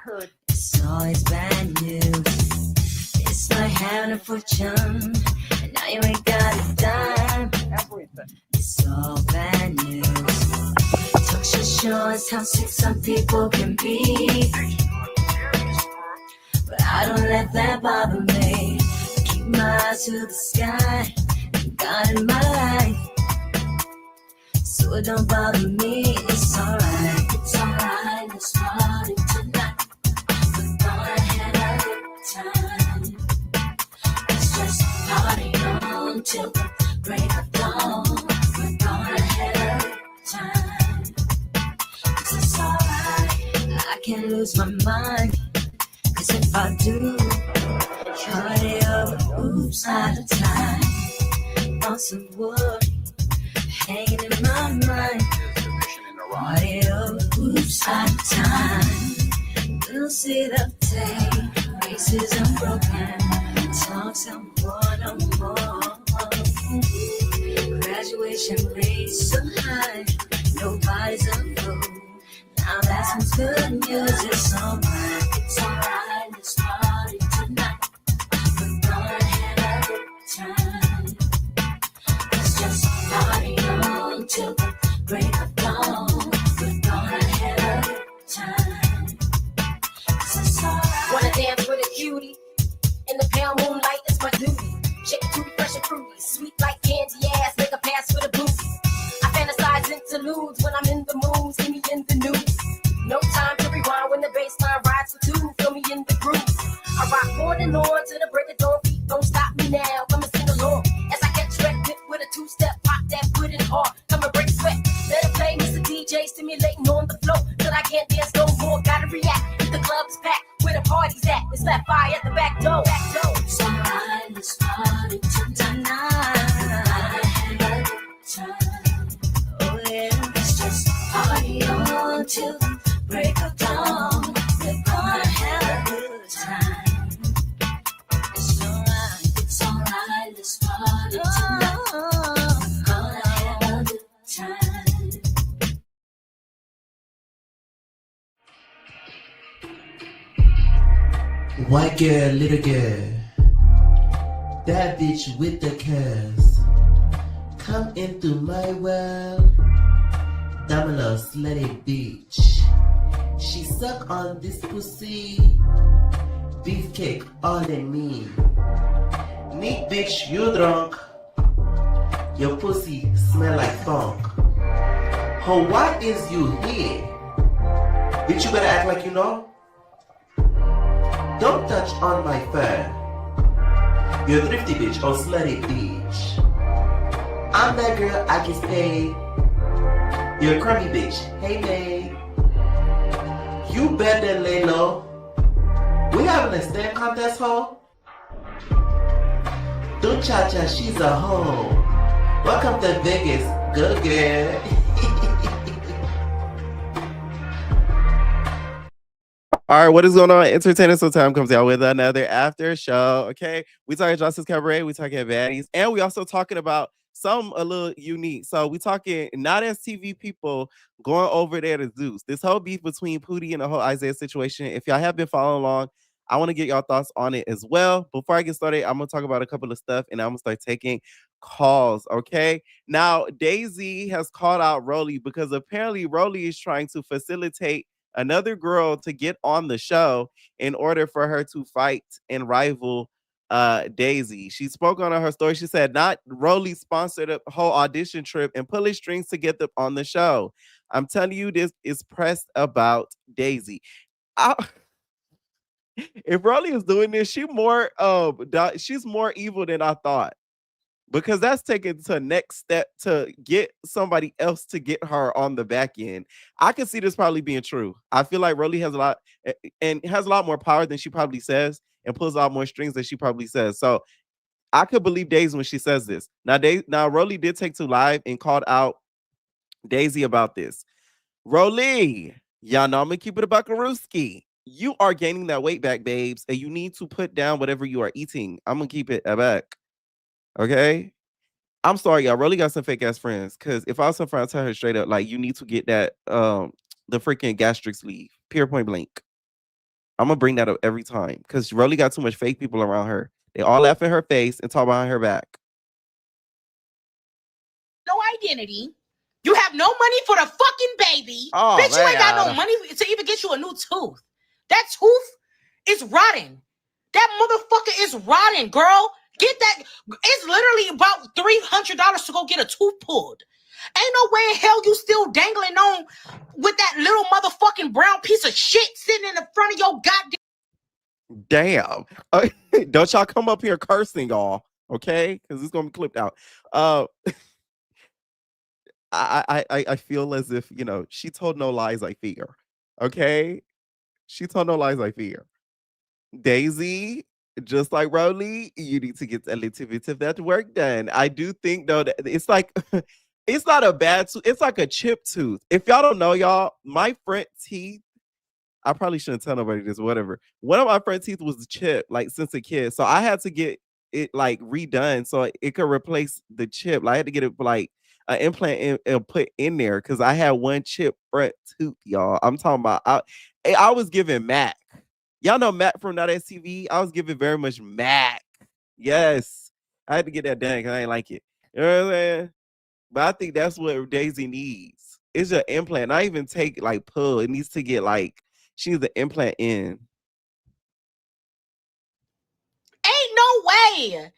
Heard. It's always bad news. It's like having a fortune, and now you ain't got a dime. Everything. It's all bad news. Talk should show us how sick some people can be, but I don't let that bother me. I keep my eyes to the sky, and God in my life, so it don't bother me. It's alright, let's party tonight. We're gonna have a good time. Let's just party on till the break of dawn. We're gonna have a good time. It's alright, I can't lose my mind, 'cause if I do, party over, oops, out of time. Thoughts of worry hanging in my mind. Party over, oops, out of time. We'll see the day, races unbroken, talks are no more. Graduation rates so high, nobody's a fool. Now that's some good news. It's alright, let's party tonight. We're gonna have a good time. Let's just party on till the break of dawn. We're gonna have a good time. It's alright. Wanna dance with a cutie in the pale moonlight? It's my duty. Shake it to be fresh and fruity, sweet like candy ass. Make a pass for the booty. I fantasize interludes when I'm in the mood. See me in the news. No time to rewind when the baseline rides for two. Feel me in the groove. I rock on and on to the break of dawn. Feet don't stop me now. Come and sing along as I get wrecked with a two-step pop that put it hard. Come and break sweat. Let it play, Mr. DJ, stimulating on the floor till I can't dance no more. Gotta react. If the club's packed, where the party's at? It's that fire at the back door. It's alright, let's party tonight. Have a good time. Oh yeah, let's just party on till the break of dawn. We're gonna have a good time. It's alright, let's party tonight. We're gonna have a good time. White girl, little girl, that bitch with the curves, come into my world, Domino slutty bitch. She suck on this pussy, beefcake all in me. Neat bitch, you drunk, your pussy smell like funk. Ho, why is you here? Bitch, you better act like you know. Don't touch on my fur. You're a thrifty bitch or slutty bitch. I'm that girl, I get paid. You're a crummy bitch. Hey, babe. You better lay low. We having a stand contest, ho? Don't cha-cha, she's a hoe. Welcome to Vegas. Go, girl. All right, what is going on? Entertainment So Time comes out with another after show. Okay, we talking Joseline's Cabaret, we talking Baddies, and we also talking about some a little unique. So we talking not as TV people going over there to Zeus. This whole beef between Pootie and the whole Isaiah situation. If y'all have been following along, I want to get y'all thoughts on it as well. Before I get started, I'm gonna talk about a couple of stuff, and I'm gonna start taking calls. Okay, now Daisy has called out Rolly because apparently Rolly is trying to facilitate another girl to get on the show in order for her to fight and rival Daisy. She spoke on her story. She said, not Rolly sponsored a whole audition trip and pulling strings to get them on the show. I'm telling you, this is pressed about Daisy. If Rolly is doing this, she's more evil than I thought. Because that's taken to next step to get somebody else to get her on the back end. I can see this probably being true. I feel like Rolly has a lot and has a lot more power than she probably says and pulls out more strings than she probably says. So I could believe Daisy when she says this. Now Rolly did take to live and called out Daisy about this. Rolly, y'all know I'm gonna keep it a buckarooski. You are gaining that weight back, babes, and you need to put down whatever you are eating. I'm gonna keep it back. Okay. I'm sorry, y'all. Rolly got some fake ass friends. Cause if I was some friend, I'd tell her straight up, like, you need to get that the freaking gastric sleeve. Pure point blank. I'm gonna bring that up every time because Rolly got too much fake people around her. They all laugh in her face and talk behind her back. No identity. You have no money for the fucking baby. Oh, Bitch, you ain't got no man. money to even get you a new tooth. That tooth is rotten. That motherfucker is rotten, girl. Get that. It's literally about $300 to go get a tooth pulled. Ain't no way in hell you still dangling on with that little motherfucking brown piece of shit sitting in the front of your goddamn. Damn. Don't y'all come up here cursing, y'all. Okay? Because it's gonna be clipped out. I feel as if, you know, she told no lies I fear. Okay? She told no lies I fear. Daisy, just like Rolly, you need to get a little bit of that work done. I do think though that it's like it's not a bad tooth, it's like a chip tooth. If y'all don't know, y'all, my front teeth, I probably shouldn't tell nobody this, whatever. One of my front teeth was chipped, like since a kid. So I had to get it like redone so it could replace the chip. Like, I had to get it like an implant put in there because I had one chip front tooth, y'all. I'm talking about I was giving Mac. Y'all know Mac from Not STV? I was giving very much Mac. Yes. I had to get that done because I ain't like it. You know what I'm saying? But I think that's what Daisy needs. It's an implant. Not even take like pull. It needs to get like, she needs an implant in. Ain't no way.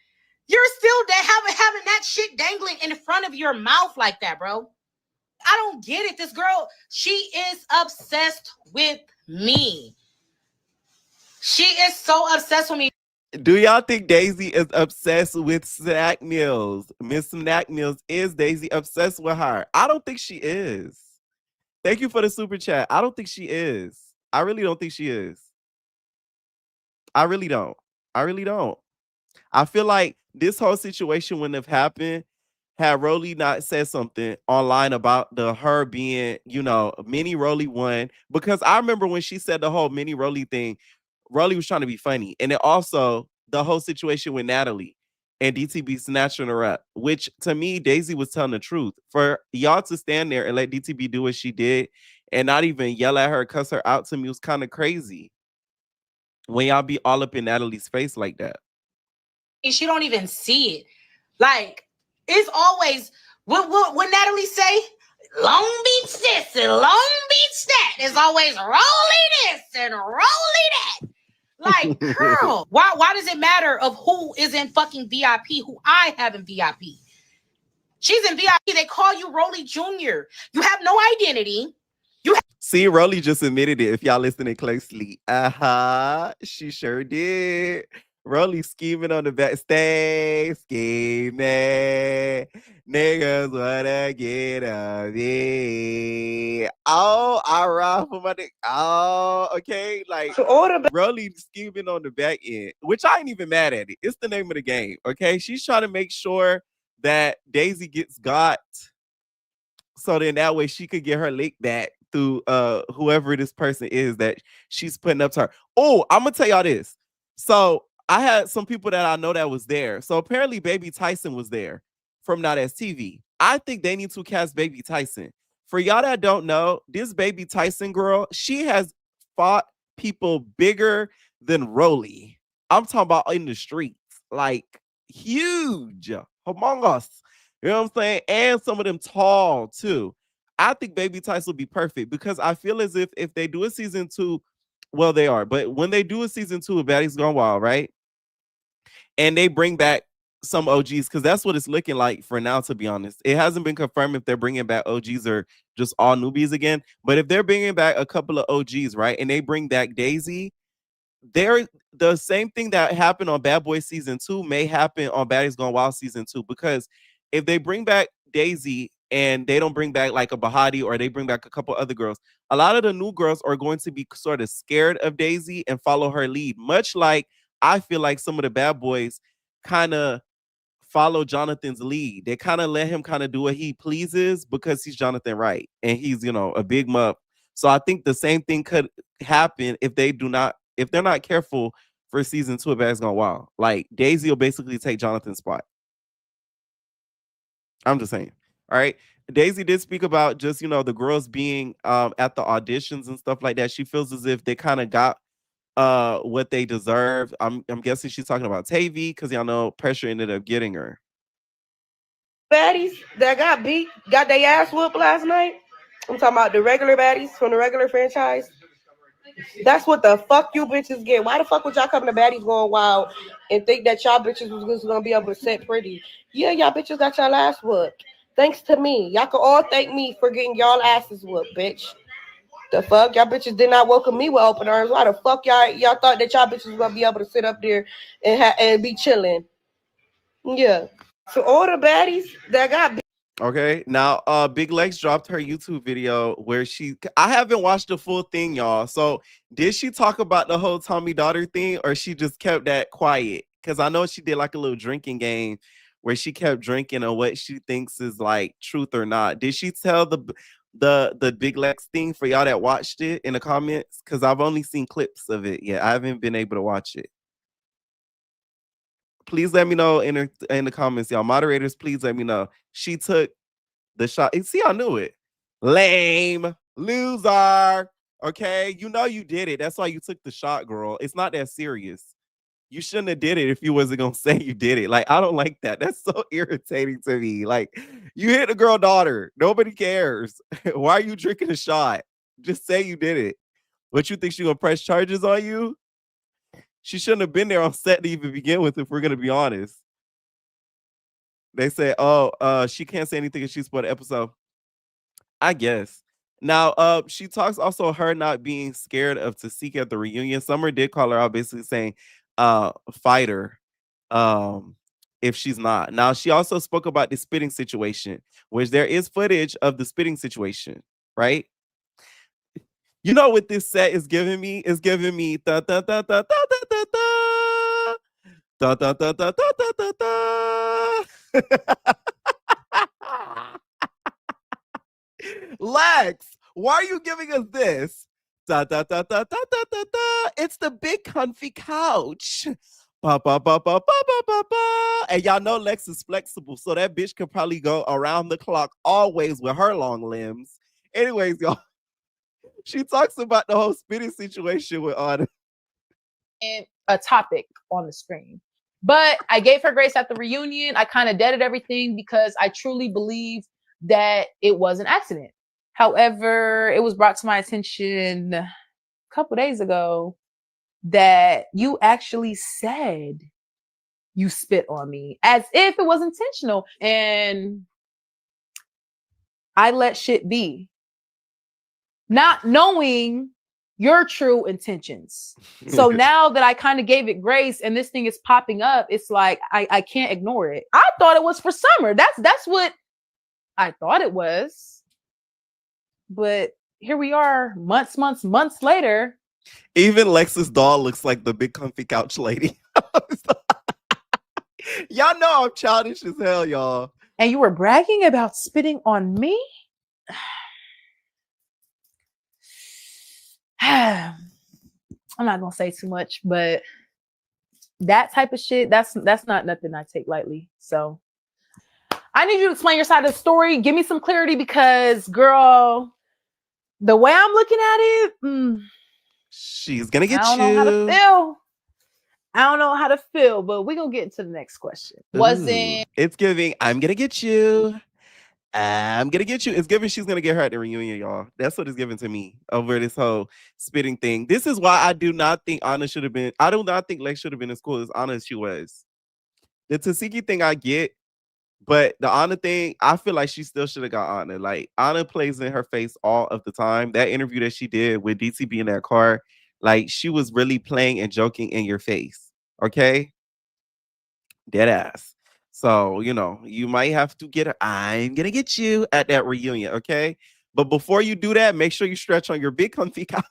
You're still having that shit dangling in front of your mouth like that, bro. I don't get it. This girl, she is obsessed with me. She is so obsessed with me. Do y'all think Daisy is obsessed with Snack Meals? Miss Snack Meals, is Daisy obsessed with her? I don't think she is. Thank you for the super chat. I don't think she is. I really don't think she is. I really don't. I really don't. I feel like this whole situation wouldn't have happened had Rolly not said something online about her being, you know, mini Rolly one. Because I remember when she said the whole mini Rolly thing, Rolly was trying to be funny. And then also the whole situation with Natalie and DTB snatching her up, which to me, Daisy was telling the truth. For y'all to stand there and let DTB do what she did and not even yell at her, cuss her out, to me was kind of crazy. When y'all be all up in Natalie's face like that. She don't even see it. Like, it's always what Natalie say? Long Beach this and Long Beach that. It's always Rolly this and Rolly that. Like, girl, why does it matter of who is in fucking VIP, who I have in VIP? She's in VIP. They call you Rolly Jr. You have no identity. See, Rolly just admitted it if y'all listening closely. She sure did. Rolly scheming on the backstage, scheming. Niggas wanna get on me. Oh, I ride for my dick. Oh, okay. Like, Rolly scheming on the back end, which I ain't even mad at it. It's the name of the game, okay? She's trying to make sure that Daisy gets got so then that way she could get her lick back through whoever this person is that she's putting up to her. Oh, I'm gonna tell y'all this. So I had some people that I know that was there. So apparently Baby Tyson was there from Not As TV. I think they need to cast Baby Tyson. For y'all that don't know, this Baby Tyson girl, she has fought people bigger than Rolly. I'm talking about in the streets, like huge, humongous. You know what I'm saying? And some of them tall too. I think Baby Tyson will be perfect because I feel as if they do a season 2, well, they are, but when they do a season 2 of Baddies Gone Wild, right? And they bring back some OGs, because that's what it's looking like for now, to be honest. It hasn't been confirmed if they're bringing back OGs or just all newbies again. But if they're bringing back a couple of OGs, right? And they bring back Daisy, the same thing that happened on Bad Boys season 2 may happen on Baddies Gone Wild season 2, because if they bring back Daisy and they don't bring back like a Bahati, or they bring back a couple other girls, a lot of the new girls are going to be sort of scared of Daisy and follow her lead, much like I feel like some of the Bad Boys kind of follow Jonathan's lead. They kind of let him kind of do what he pleases because he's Jonathan Wright and he's, you know, a big muff. So I think the same thing could happen if they're not careful for season 2 of Baddies Gone Wild. Like, Daisy will basically take Jonathan's spot. I'm just saying. All right. Daisy did speak about just, you know, the girls being at the auditions and stuff like that. She feels as if they kind of got what they deserve. I'm guessing she's talking about Tavy because y'all know pressure ended up getting her. Baddies that got beat, got their ass whooped last night. I'm talking about the regular baddies from the regular franchise. That's what the fuck you bitches get. Why the fuck would y'all come to baddies going wild and think that y'all bitches was just gonna be able to sit pretty? Yeah, y'all bitches got y'all ass whooped. Thanks to me. Y'all can all thank me for getting y'all asses whooped, bitch. The fuck? Y'all bitches did not welcome me with open arms. Why the fuck y'all thought that y'all bitches was gonna be able to sit up there and be chilling? Yeah. So all the baddies that got Okay, now Big Legs dropped her YouTube video where I haven't watched the full thing, y'all. So did she talk about the whole Tommy daughter thing, or she just kept that quiet? Because I know she did like a little drinking game where she kept drinking on what she thinks is like truth or not. Did she tell the Big Legs thing for y'all that watched it in the comments? Because I've only seen clips of it. Yeah, I haven't been able to watch it. Please let me know in the comments, y'all. Moderators, please let me know. She took the shot. See, I knew it. Lame loser. Okay, you know you did it. That's why you took the shot, girl. It's not that serious. You shouldn't have did it if you wasn't gonna say you did it. Like, I don't like that. That's so irritating to me. Like, you hit the girl daughter. Nobody cares. Why are you drinking a shot? Just say you did it. What, you think she gonna press charges on you? She shouldn't have been there on set to even begin with, if we're gonna be honest. They say, oh, she can't say anything if she's for the episode. I guess. Now, she talks also her not being scared of Tasika at the reunion. Summer did call her out, basically saying, fight her, if she's not. Now, she also spoke about the spitting situation, which there is footage of the spitting situation, right? You know what this set is giving me? It's giving me da da da da da da da da da da da da da da. Lex, why are you giving us this? Da, da, da, da, da, da, da, da. It's the big comfy couch. Ba, ba, ba, ba, ba, ba, ba, ba. And y'all know Lex is flexible, so that bitch can probably go around the clock always with her long limbs. Anyways, y'all, she talks about the whole spitting situation with Anna. And a topic on the screen. But I gave her grace at the reunion. I kind of deaded everything because I truly believe that it was an accident. However, it was brought to my attention a couple days ago that you actually said you spit on me as if it was intentional. And I let shit be, not knowing your true intentions. So now that I kind of gave it grace and this thing is popping up, it's like I can't ignore it. I thought it was for Summer. That's what I thought it was. But here we are, months later. Even Lex's doll looks like the big comfy couch lady. Y'all know I'm childish as hell, y'all. And you were bragging about spitting on me? I'm not gonna say too much, but that type of shit, that's not nothing I take lightly. So I need you to explain your side of the story. Give me some clarity because, girl, the way I'm looking at it, she's gonna get you. I don't know how to feel. I don't know how to feel, but we're gonna get into the next question. It's giving, I'm gonna get you. I'm gonna get you. It's giving she's gonna get her at the reunion, y'all. That's what it's giving to me over this whole spitting thing. This is why I do not think Anna should have been. I do not think Lex should have been as cool as Anna as she was. The Tasiki thing I get, but the Anna thing, I feel like she still should have got Anna. Like, Anna plays in her face all of the time. That interview that she did with DTB in that car, like, she was really playing and joking in your face. Okay? Dead ass. So, you know, you might have to get her. I'm gonna get you at that reunion, okay? But before you do that, make sure you stretch on your big comfy couch.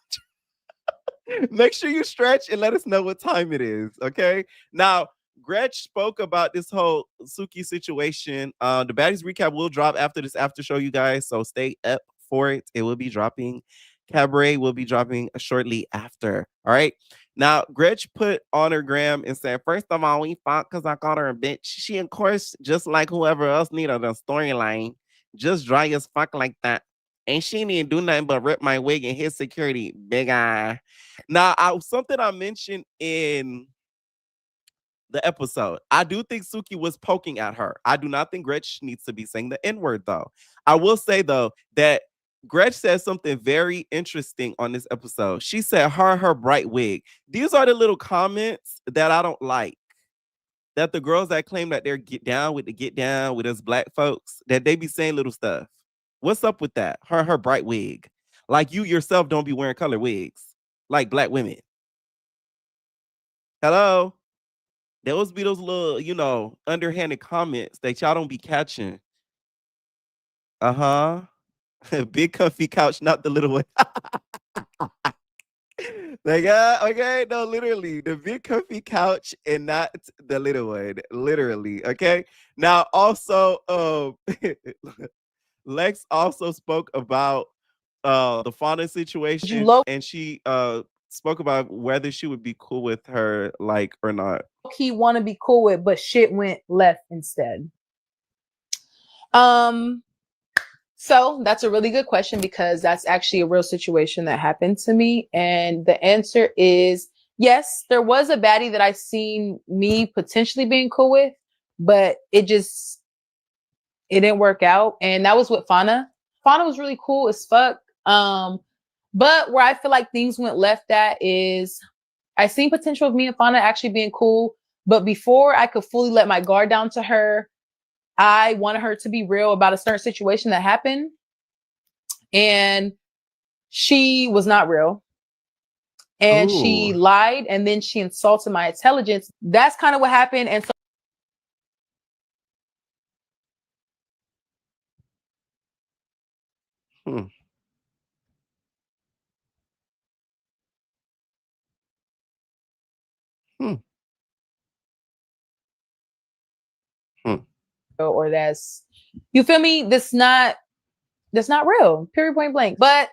Make sure you stretch and let us know what time it is, okay? Now, Gretch spoke about this whole Suki situation. The Baddies recap will drop after this after show, you guys, so stay up for it. It will be dropping. Cabaret will be dropping shortly after, all right? Now, Gretch put on her gram and said, first of all, we fought because I called her a bitch. She, of course, just like whoever else needed a storyline, just dry as fuck like that. And she didn't do nothing but rip my wig and hit security. Big eye. Now, something I mentioned in the episode. I do think Suki was poking at her. I do not think Gretch needs to be saying the N-word, though. I will say, though, that Gretch said something very interesting on this episode. She said her bright wig. These are the little comments that I don't like. That the girls that claim that they're get down with us black folks, that they be saying little stuff. What's up with that? Her bright wig. Like you yourself don't be wearing color wigs. Like black women. Hello? Those be those little, underhanded comments that y'all don't be catching. Uh-huh. Big comfy couch, not the little one. Like, okay, no, literally, the big comfy couch and not the little one. Literally, okay? Now, also, Lex also spoke about the fauna situation, and she spoke about whether she would be cool with her, like, or not. He want to be cool with, but shit went left instead. So that's a really good question because that's actually a real situation that happened to me. And the answer is yes, there was a baddie that I seen me potentially being cool with, but it didn't work out. And that was with Fauna. Fauna was really cool as fuck. But where I feel like things went left at is I seen potential of me and Fauna actually being cool. But before I could fully let my guard down to her, I wanted her to be real about a certain situation that happened. And she was not real. And she lied, and then she insulted my intelligence. That's kind of what happened. And so or that's, you feel me? That's not real. Period, point blank. But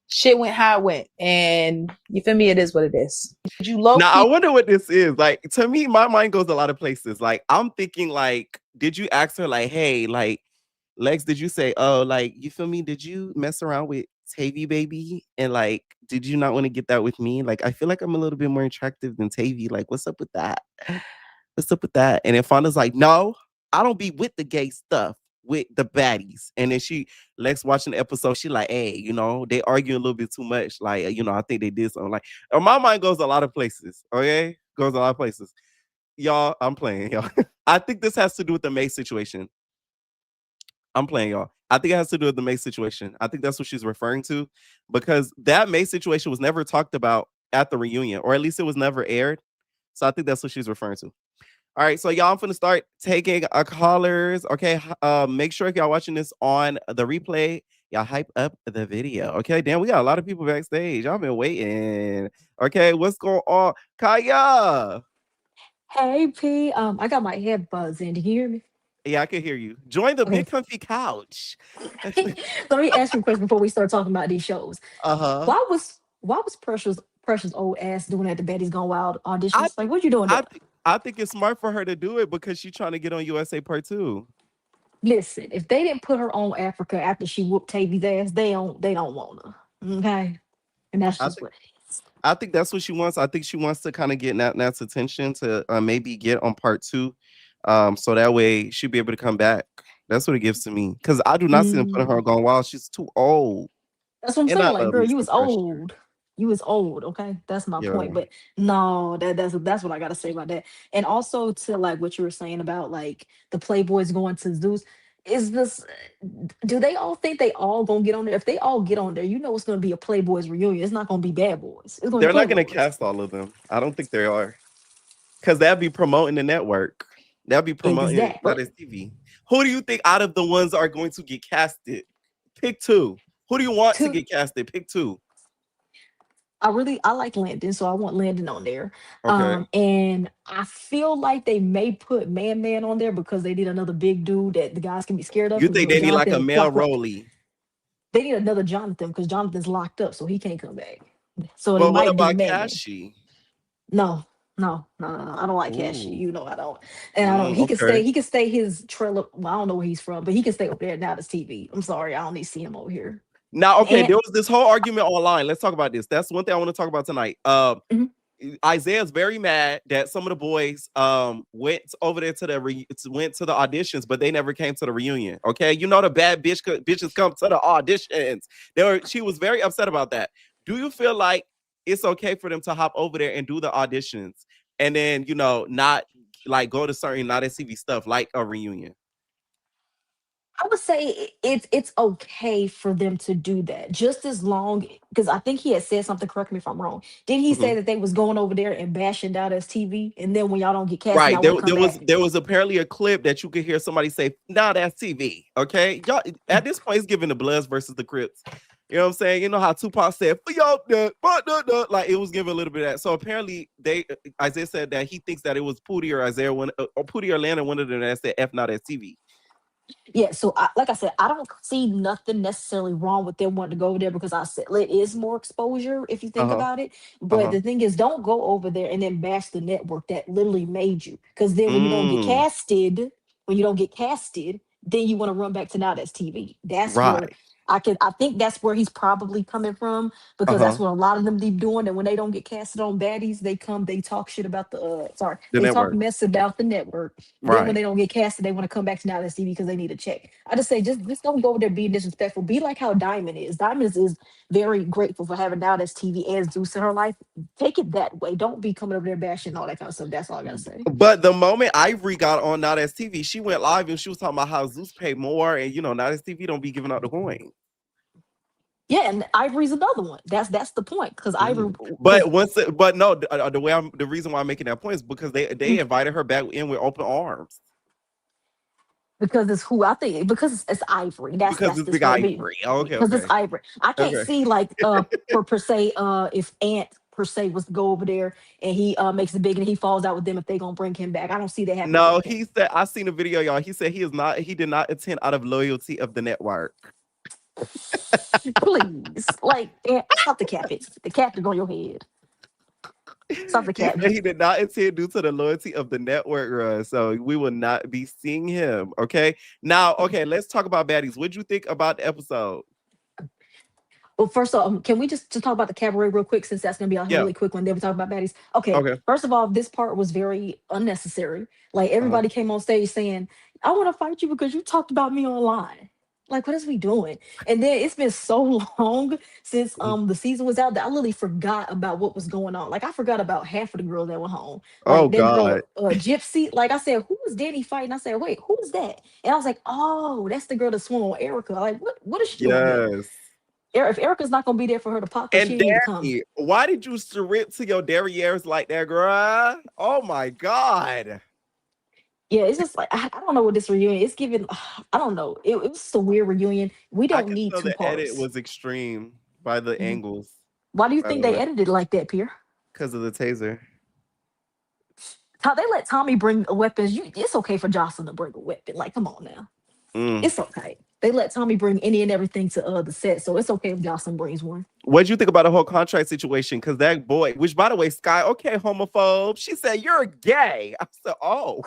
shit went how it went, and you feel me? It is what it is. Did you low Now I wonder what this is. Like, to me, my mind goes a lot of places. Like, I'm thinking, like, did you ask her, like, hey, like, Lex, did you say, oh, like, you feel me? Did you mess around with Tavy, baby? And like, did you not want to get that with me? Like, I feel like I'm a little bit more attractive than Tavy. Like, what's up with that? What's up with that? And then Fonda's like, no, I don't be with the gay stuff, with the baddies. And then Lex watching the episode, she like, hey, they argue a little bit too much. Like, I think they did something. Like, my mind goes a lot of places. Okay, goes a lot of places. Y'all, I'm playing, y'all. I think this has to do with the May situation. I'm playing, y'all. I think it has to do with the May situation. I think that's what she's referring to, because that May situation was never talked about at the reunion, or at least it was never aired. So I think that's what she's referring to. All right, so y'all, I'm finna start taking callers. Okay, make sure if y'all watching this on the replay, y'all hype up the video. Okay, damn, we got a lot of people backstage. Y'all been waiting. Okay, what's going on, Kaya? Hey P, I got my headbuds in. Do you hear me? Yeah, I can hear you. Join the big comfy couch. Let me ask you a question before we start talking about these shows. Uh-huh. Why was Precious old ass doing that? The Baddies Gone Wild auditions. Like, what you doing there? I think it's smart for her to do it because she's trying to get on USA Part 2. Listen, if they didn't put her on Africa after she whooped Tavy's ass, they don't want her. Okay, and that's just what it is. I think that's what she wants. I think she wants to kind of get Nat's attention to maybe get on Part 2, so that way she'll be able to come back. That's what it gives to me. Because I do not see them putting her on Gone Wild. She's too old. That's what I'm saying. Like, girl, you was old. You was old, okay? That's my point. But no, that's what I gotta say about that. And also to like what you were saying about like the Playboys going to Zeus. Is this, do they all think they all gonna get on there? If they all get on there, it's gonna be a Playboys reunion. It's not gonna be Bad Boys. It's gonna They're be not gonna Playboys. cast all of them. I don't think they are. Because that'd be promoting the network. That'd be promoting TV. Who do you think out of the ones are going to get casted? Pick two. Who do you want to get casted? Pick two. I like Landon, so I want Landon on there. Okay. And I feel like they may put Man on there because they need another big dude that the guys can be scared of. You think they need like a male Rolly? They need another Jonathan because Jonathan's locked up, so he can't come back. So but what about Cashy? No. I don't like Cashy. I don't. And I don't. He can stay. He can stay his trailer. Well, I don't know where he's from, but he can stay over there. Now it's TV. I'm sorry, I don't need to see him over here. Now, okay, And there was this whole argument online. Let's talk about this. That's one thing I want to talk about tonight. Mhm. Isaiah's very mad that some of the boys went over there to the went to the auditions, but they never came to the reunion. Okay, you know the bad bitches come to the auditions. She was very upset about that. Do you feel like it's okay for them to hop over there and do the auditions and then not like go to certain not SCV stuff like a reunion? I would say it's okay for them to do that, just as long because I think he had said something. Correct me if I'm wrong. Did he say Mhm. that they was going over there and bashing out as TV, and then when y'all don't get casted, Right. y'all want to come back? There was apparently a clip that you could hear somebody say, "Nah, that's TV." Okay. Y'all at this point it's giving the Bloods versus the Crips. You know what I'm saying? You know how Tupac said, "For y'all, like it was giving a little bit of that. So apparently Isaiah said that he thinks that it was Pootie or Isaiah or Pootie or Landon, one of them that said F not as TV. Yeah, so like I said, I don't see nothing necessarily wrong with them wanting to go over there because I said it is more exposure if you think Uh-huh. about it. But Uh-huh. the thing is, don't go over there and then bash the network that literally made you. Because then Mm, when you don't get casted, then you want to run back to now that's TV. That's where right. I think that's where he's probably coming from because that's Uh-huh. what a lot of them be doing. And when they don't get casted on baddies, they talk shit about The they talk network. mess about the network. Then when Right. they don't get casted, they want to come back to now that's TV because they need a check. I just say just don't go over there being disrespectful. Be like how Diamond is. Diamond is very grateful for having now that's TV and Zeus in her life. Take it that way. Don't be coming over there bashing all that kind of stuff. That's all I gotta say. But the moment Ivory got on Not as TV, she went live and she was talking about how Zeus paid more, and Not as TV don't be giving out the coin. Yeah, and Ivory's another one. That's the point because Ivory because But no, the reason why I'm making that point is because they invited her back in with open arms because it's who I think because it's Ivory. That's because it's the Big story. Ivory. Okay, Because it's okay, Ivory. I can't okay. see like for per se if Ant per se was to go over there and he makes it big and he falls out with them if they gonna bring him back. I don't see that happening No, with him. he said I seen a video, y'all. He said he did not attend out of loyalty of the network. Please, like stop the cap it. The cap is on your head. Stop the He cap. said he did not attend due to the loyalty of the network run. So we will not be seeing him. Okay. Now, okay, let's talk about baddies. What'd you think about the episode? Well, first off, can we just talk about the cabaret real quick since that's gonna be a Yeah. really quick one. Then we talk about baddies. Okay, Okay. first of all, this part was very unnecessary. Like Uh-huh. everybody came on stage saying, "I want to fight you because you talked about me online." Like, what is we doing? And then it's been so long since Mhm. the season was out that I literally forgot about what was going on. Like I forgot about half of the girls that were home. Oh Like that God. girl Gypsy. Like I said, who was Danny fighting? I said, wait, who is that? And I was like, oh, that's the girl that swung on Erica. Like, what is she doing here? Yes. If Erica's not gonna be there for her to pop her, she And didn't need to come. Danny, why did you surrender to your derrieres like that, girl? Oh my God. Yeah, it's just like I don't know what this reunion. It's giving. I don't know. It was just a weird reunion. We I don't could need tell two the edit parts. was extreme by the Mhm. angles, Why do you by think the they way, edited it like that, Pierre? because of the taser. How they let Tommy bring weapons? It's okay for Jocelyn to bring a weapon. Like, come on now, Mm. it's okay. They let Tommy bring any and everything to the set, so it's okay if Jocelyn brings one. What'd you think about the whole contract situation? Because that boy, which by the way, Sky, okay, homophobe. She said, "You're gay." I said, "Oh."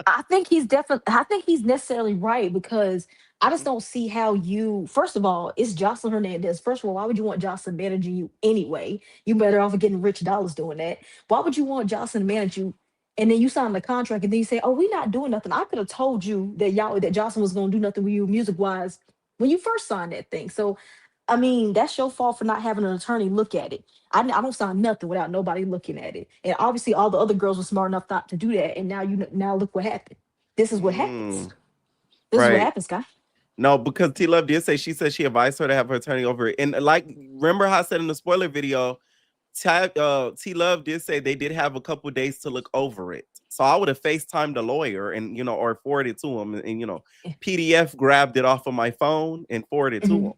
I think he's definitely. I think he's necessarily right because I just don't see how you. First of all, it's Jocelyn Hernandez. First of all, why would you want Jocelyn managing you anyway? You better off getting rich dollars doing that. Why would you want Jocelyn to manage you? And then you sign the contract, and then you say, "Oh, we're not doing nothing." I could have told you that Jocelyn was going to do nothing with you music wise when you first signed that thing. So I mean, that's your fault for not having an attorney look at it. I don't sign nothing without nobody looking at it. And obviously, all the other girls were smart enough not to do that. And now look what happened. This is what happens. Mm, This is what right. happens, guy. No, because T Love did say she said she advised her to have her attorney over it. And like, remember how I said in the spoiler video, T Love did say they did have a couple days to look over it. So I would have FaceTimed the lawyer and or forwarded to him and PDF grabbed it off of my phone and forwarded to Mhm. him.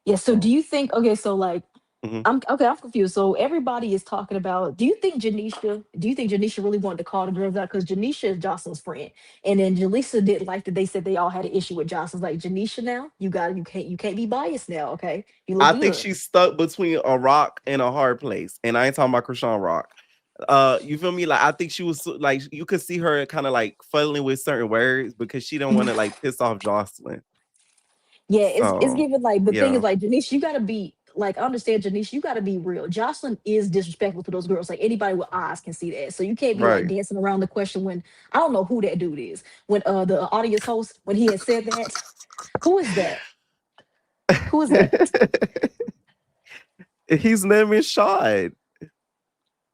Yeah. So do you think? Okay. So like, Mhm. I'm okay. I'm confused. So everybody is talking about. Do you think Janisha? Do you think Janisha really wanted to call the girls out? Because Janisha is Jocelyn's friend, and then Jaleesa didn't like that. They said they all had an issue with Jocelyn's. Like Janisha, now you can't be biased now. Okay, you look I think good. she's stuck between a rock and a hard place. And I ain't talking about Krishan Rock. You feel me? Like I think she was like you could see her kind of like fuddling with certain words because she don't want to like piss off Jocelyn. Yeah, it's So given like the thing is yeah, like Janice, you gotta be like understand Janice, you gotta be real. Jocelyn is disrespectful to those girls. Like anybody with eyes can see that. So you can't be like right. dancing around the question when I don't know who that dude is. When the audience host when he had said that, who is that? Who is that? His name is Sean.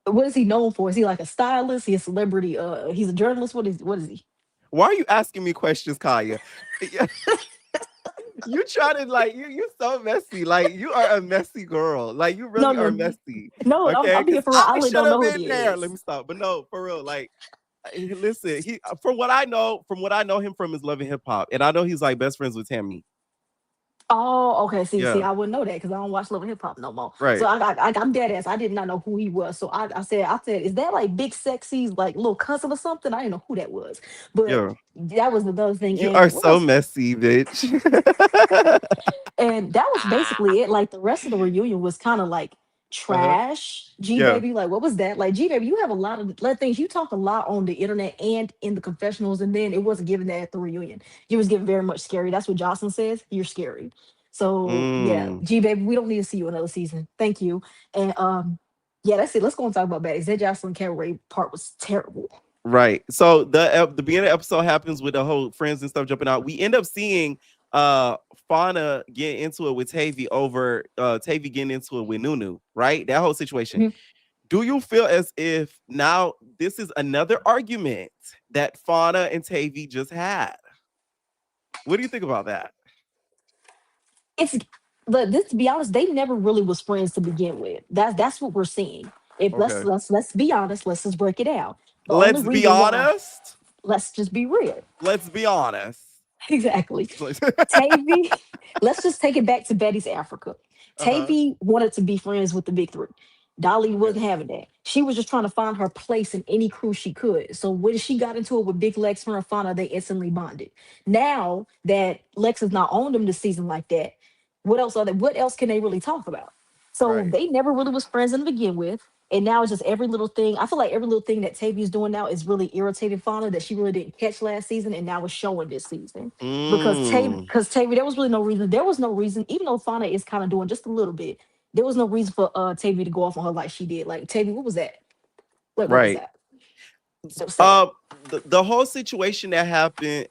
What is he known for? Is he like a stylist? He a celebrity? He's a journalist. What is he? Why are you asking me questions, Kaya? You try to like you so messy. Like you are a messy girl. Like you No, really are no, messy. no. Okay, I'm being because for real. I I really should don't have know who been he there. Let is. me stop. But no, for real. Like, listen, he from what I know him from is Love and Hip Hop, and I know he's like best friends with Tammy. Oh, okay. See, Yeah, I wouldn't know that because I don't watch Love and Hip Hop no more. So right. I'm dead ass. I did not know who he was. So I said, is that like Big Sexy's like little cousin or something? I didn't know who that was. But Yeah, that was another thing. you are And what so else? messy, bitch. And that was basically it. Like the rest of the reunion was kind of like Uh-huh. trash. G Yeah. baby, like what was that? Like G baby, you have a lot of things. You talk a lot on the internet and in the confessionals, and then it wasn't given that at the reunion. You was given very much scary. That's what Jocelyn says. You're scary. So yeah, Mm, G baby, we don't need to see you another season. Thank you. And yeah, that's it. Let's go and talk about Baddies. That Jocelyn Cabaret part was terrible. right. So the beginning of the episode happens with the whole friends and stuff jumping out. We end up seeing Fauna get into it with Tavy over Tavy getting into it with Nunu, right? That whole situation. Mhm. Do you feel as if now this is another argument that Fauna and Tavy just had? What do you think about that? It's but this to be honest, they never really was friends to begin with. That's what we're seeing. If Okay. let's be honest, let's just break it down. The only Let's be reason why, honest. let's just be real. Let's be honest. Exactly. Like- Tavy, let's just take it back to Betty's Africa. uh-huh. Tavy wanted to be friends with the big three. Dolly Okay. wasn't having that. She was just trying to find her place in any crew she could. So when she got into it with Big Lex, her and Fauna, they instantly bonded. Now that Lex has not owned them this season like that, what else can they really talk about? So Right. they never really was friends in the begin with. And now it's just every little thing. I feel like every little thing that Tavy is doing now is really irritating Fauna that she really didn't catch last season, and now it's showing this season Mm. because Tavy, there was really no reason. There was no reason, even though Fauna is kind of doing just a little bit. There was no reason for Tavy to go off on her like she did. Like Tavy, what was that? What was Right. that? So sad. Uh, the whole situation that happened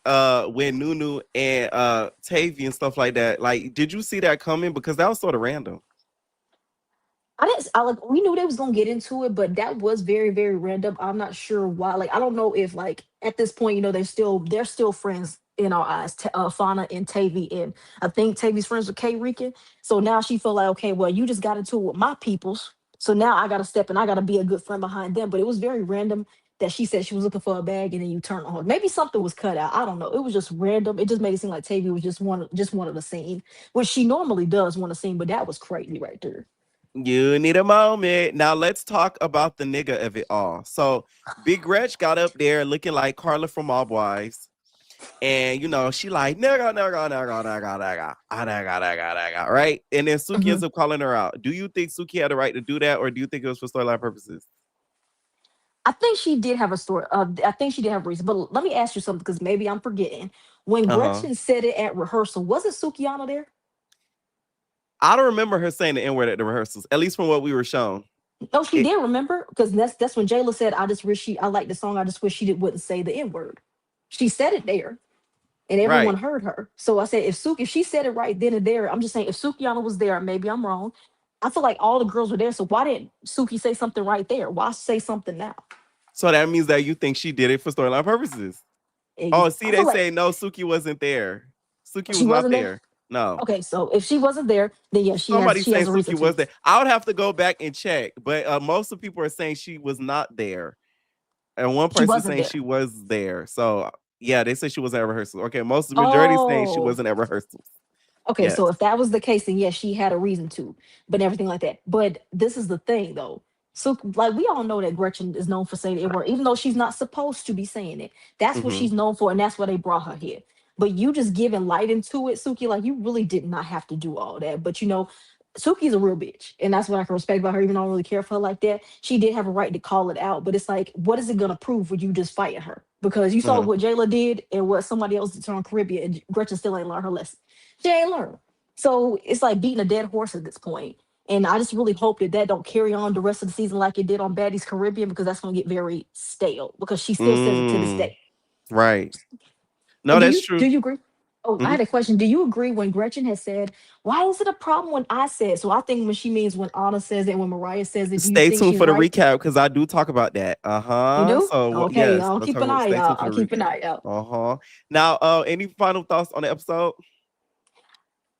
with Nunu and Tavy and stuff like that, like, did you see that coming? Because that was sort of random. I didn't. I like. We knew they was gonna get into it, but that was very, very random. I'm not sure why. Like, I don't know if like at this point, they're still friends in our eyes. Fauna and Tavy, and I think Tavy's friends with K Rican. So now she feel like, okay, well, you just got into it with my peoples. So now I gotta step and I gotta be a good friend behind them. But it was very random that she said she was looking for a bag, and then you turn on her. Maybe something was cut out. I don't know. It was just random. It just made it seem like Tavy was just wanted a scene, which she normally does want a scene. But that was crazy right there. You need a moment. Now let's talk about the nigga of it all. So Big Gretch got up there looking like Carla from Mob Wives. And she like nigga, nigga, nigga, nigga, nigga, nigga, nigga, nigga, right? And then Suki ends Mhm. up calling her out. Do you think Suki had the right to do that, or do you think it was for storyline purposes? I think she did have a story. I think she did have a reason. But let me ask you something because maybe I'm forgetting. When Uh-huh. Gretchen said it at rehearsal, wasn't Sukiana there? I don't remember her saying the N-word at the rehearsals, at least from what we were shown. No, she It, did. Remember, because that's when Jayla said, "I just wish I like the song. I just wish wouldn't say the N word." She said it there, and everyone right. heard her. So I said, if she said it right then and there, I'm just saying, if Sukiana was there, maybe I'm wrong. I feel like all the girls were there. So why didn't Suki say something right there? Why say something now? So that means that you think she did it for storyline purposes. Oh, see, I they feel like say no, Suki wasn't there. Suki she was not wasn't there. there. No. Okay, so if she wasn't there, then yeah, she has Somebody she saying has a reason Suki to. was there. I would have to go back and check, but most of the people are saying she was not there. And one She person wasn't saying there. she was there. So yeah, they say she wasn't at rehearsal. Okay, most of the majority saying she Oh, wasn't at rehearsals. okay. Yes. So if that was the case, then yes, she had a reason to, but everything like that. But this is the thing, though. So, like, we all know that Gretchen is known for saying the word, even though she's not supposed to be saying it. That's what Hmm. she's known for, and that's why they brought her here. But you just giving light into it, Suki. Like, you really did not have to do all that. But Suki's a real bitch, and that's what I can respect about her. Even though I don't really care for her like that, she did have a right to call it out. But it's like, what is it gonna prove with you just fighting her? Because you saw Uh-huh. what Jayla did and what somebody else did on Caribbean, and Gretchen still ain't learned her lesson. She ain't learned. So it's like beating a dead horse at this point. And I just really hope that that don't carry on the rest of the season like it did on Baddies Caribbean, because that's going to get very stale, because she still says it to this Mm, day. right. No, And that's do true. you agree? Oh, I Mhm. had a question. Do you agree when Gretchen has said, "Why is it a problem when I say it?" So I think when she means when Anna says it, when Mariah says it, do you Stay think tuned she's for the right? recap because I do talk about that. You do? So Okay, yes, I'll we'll keep talk an about. eye Stay tuned out. for I'll the keep an recap. eye out. Now, any final thoughts on the episode?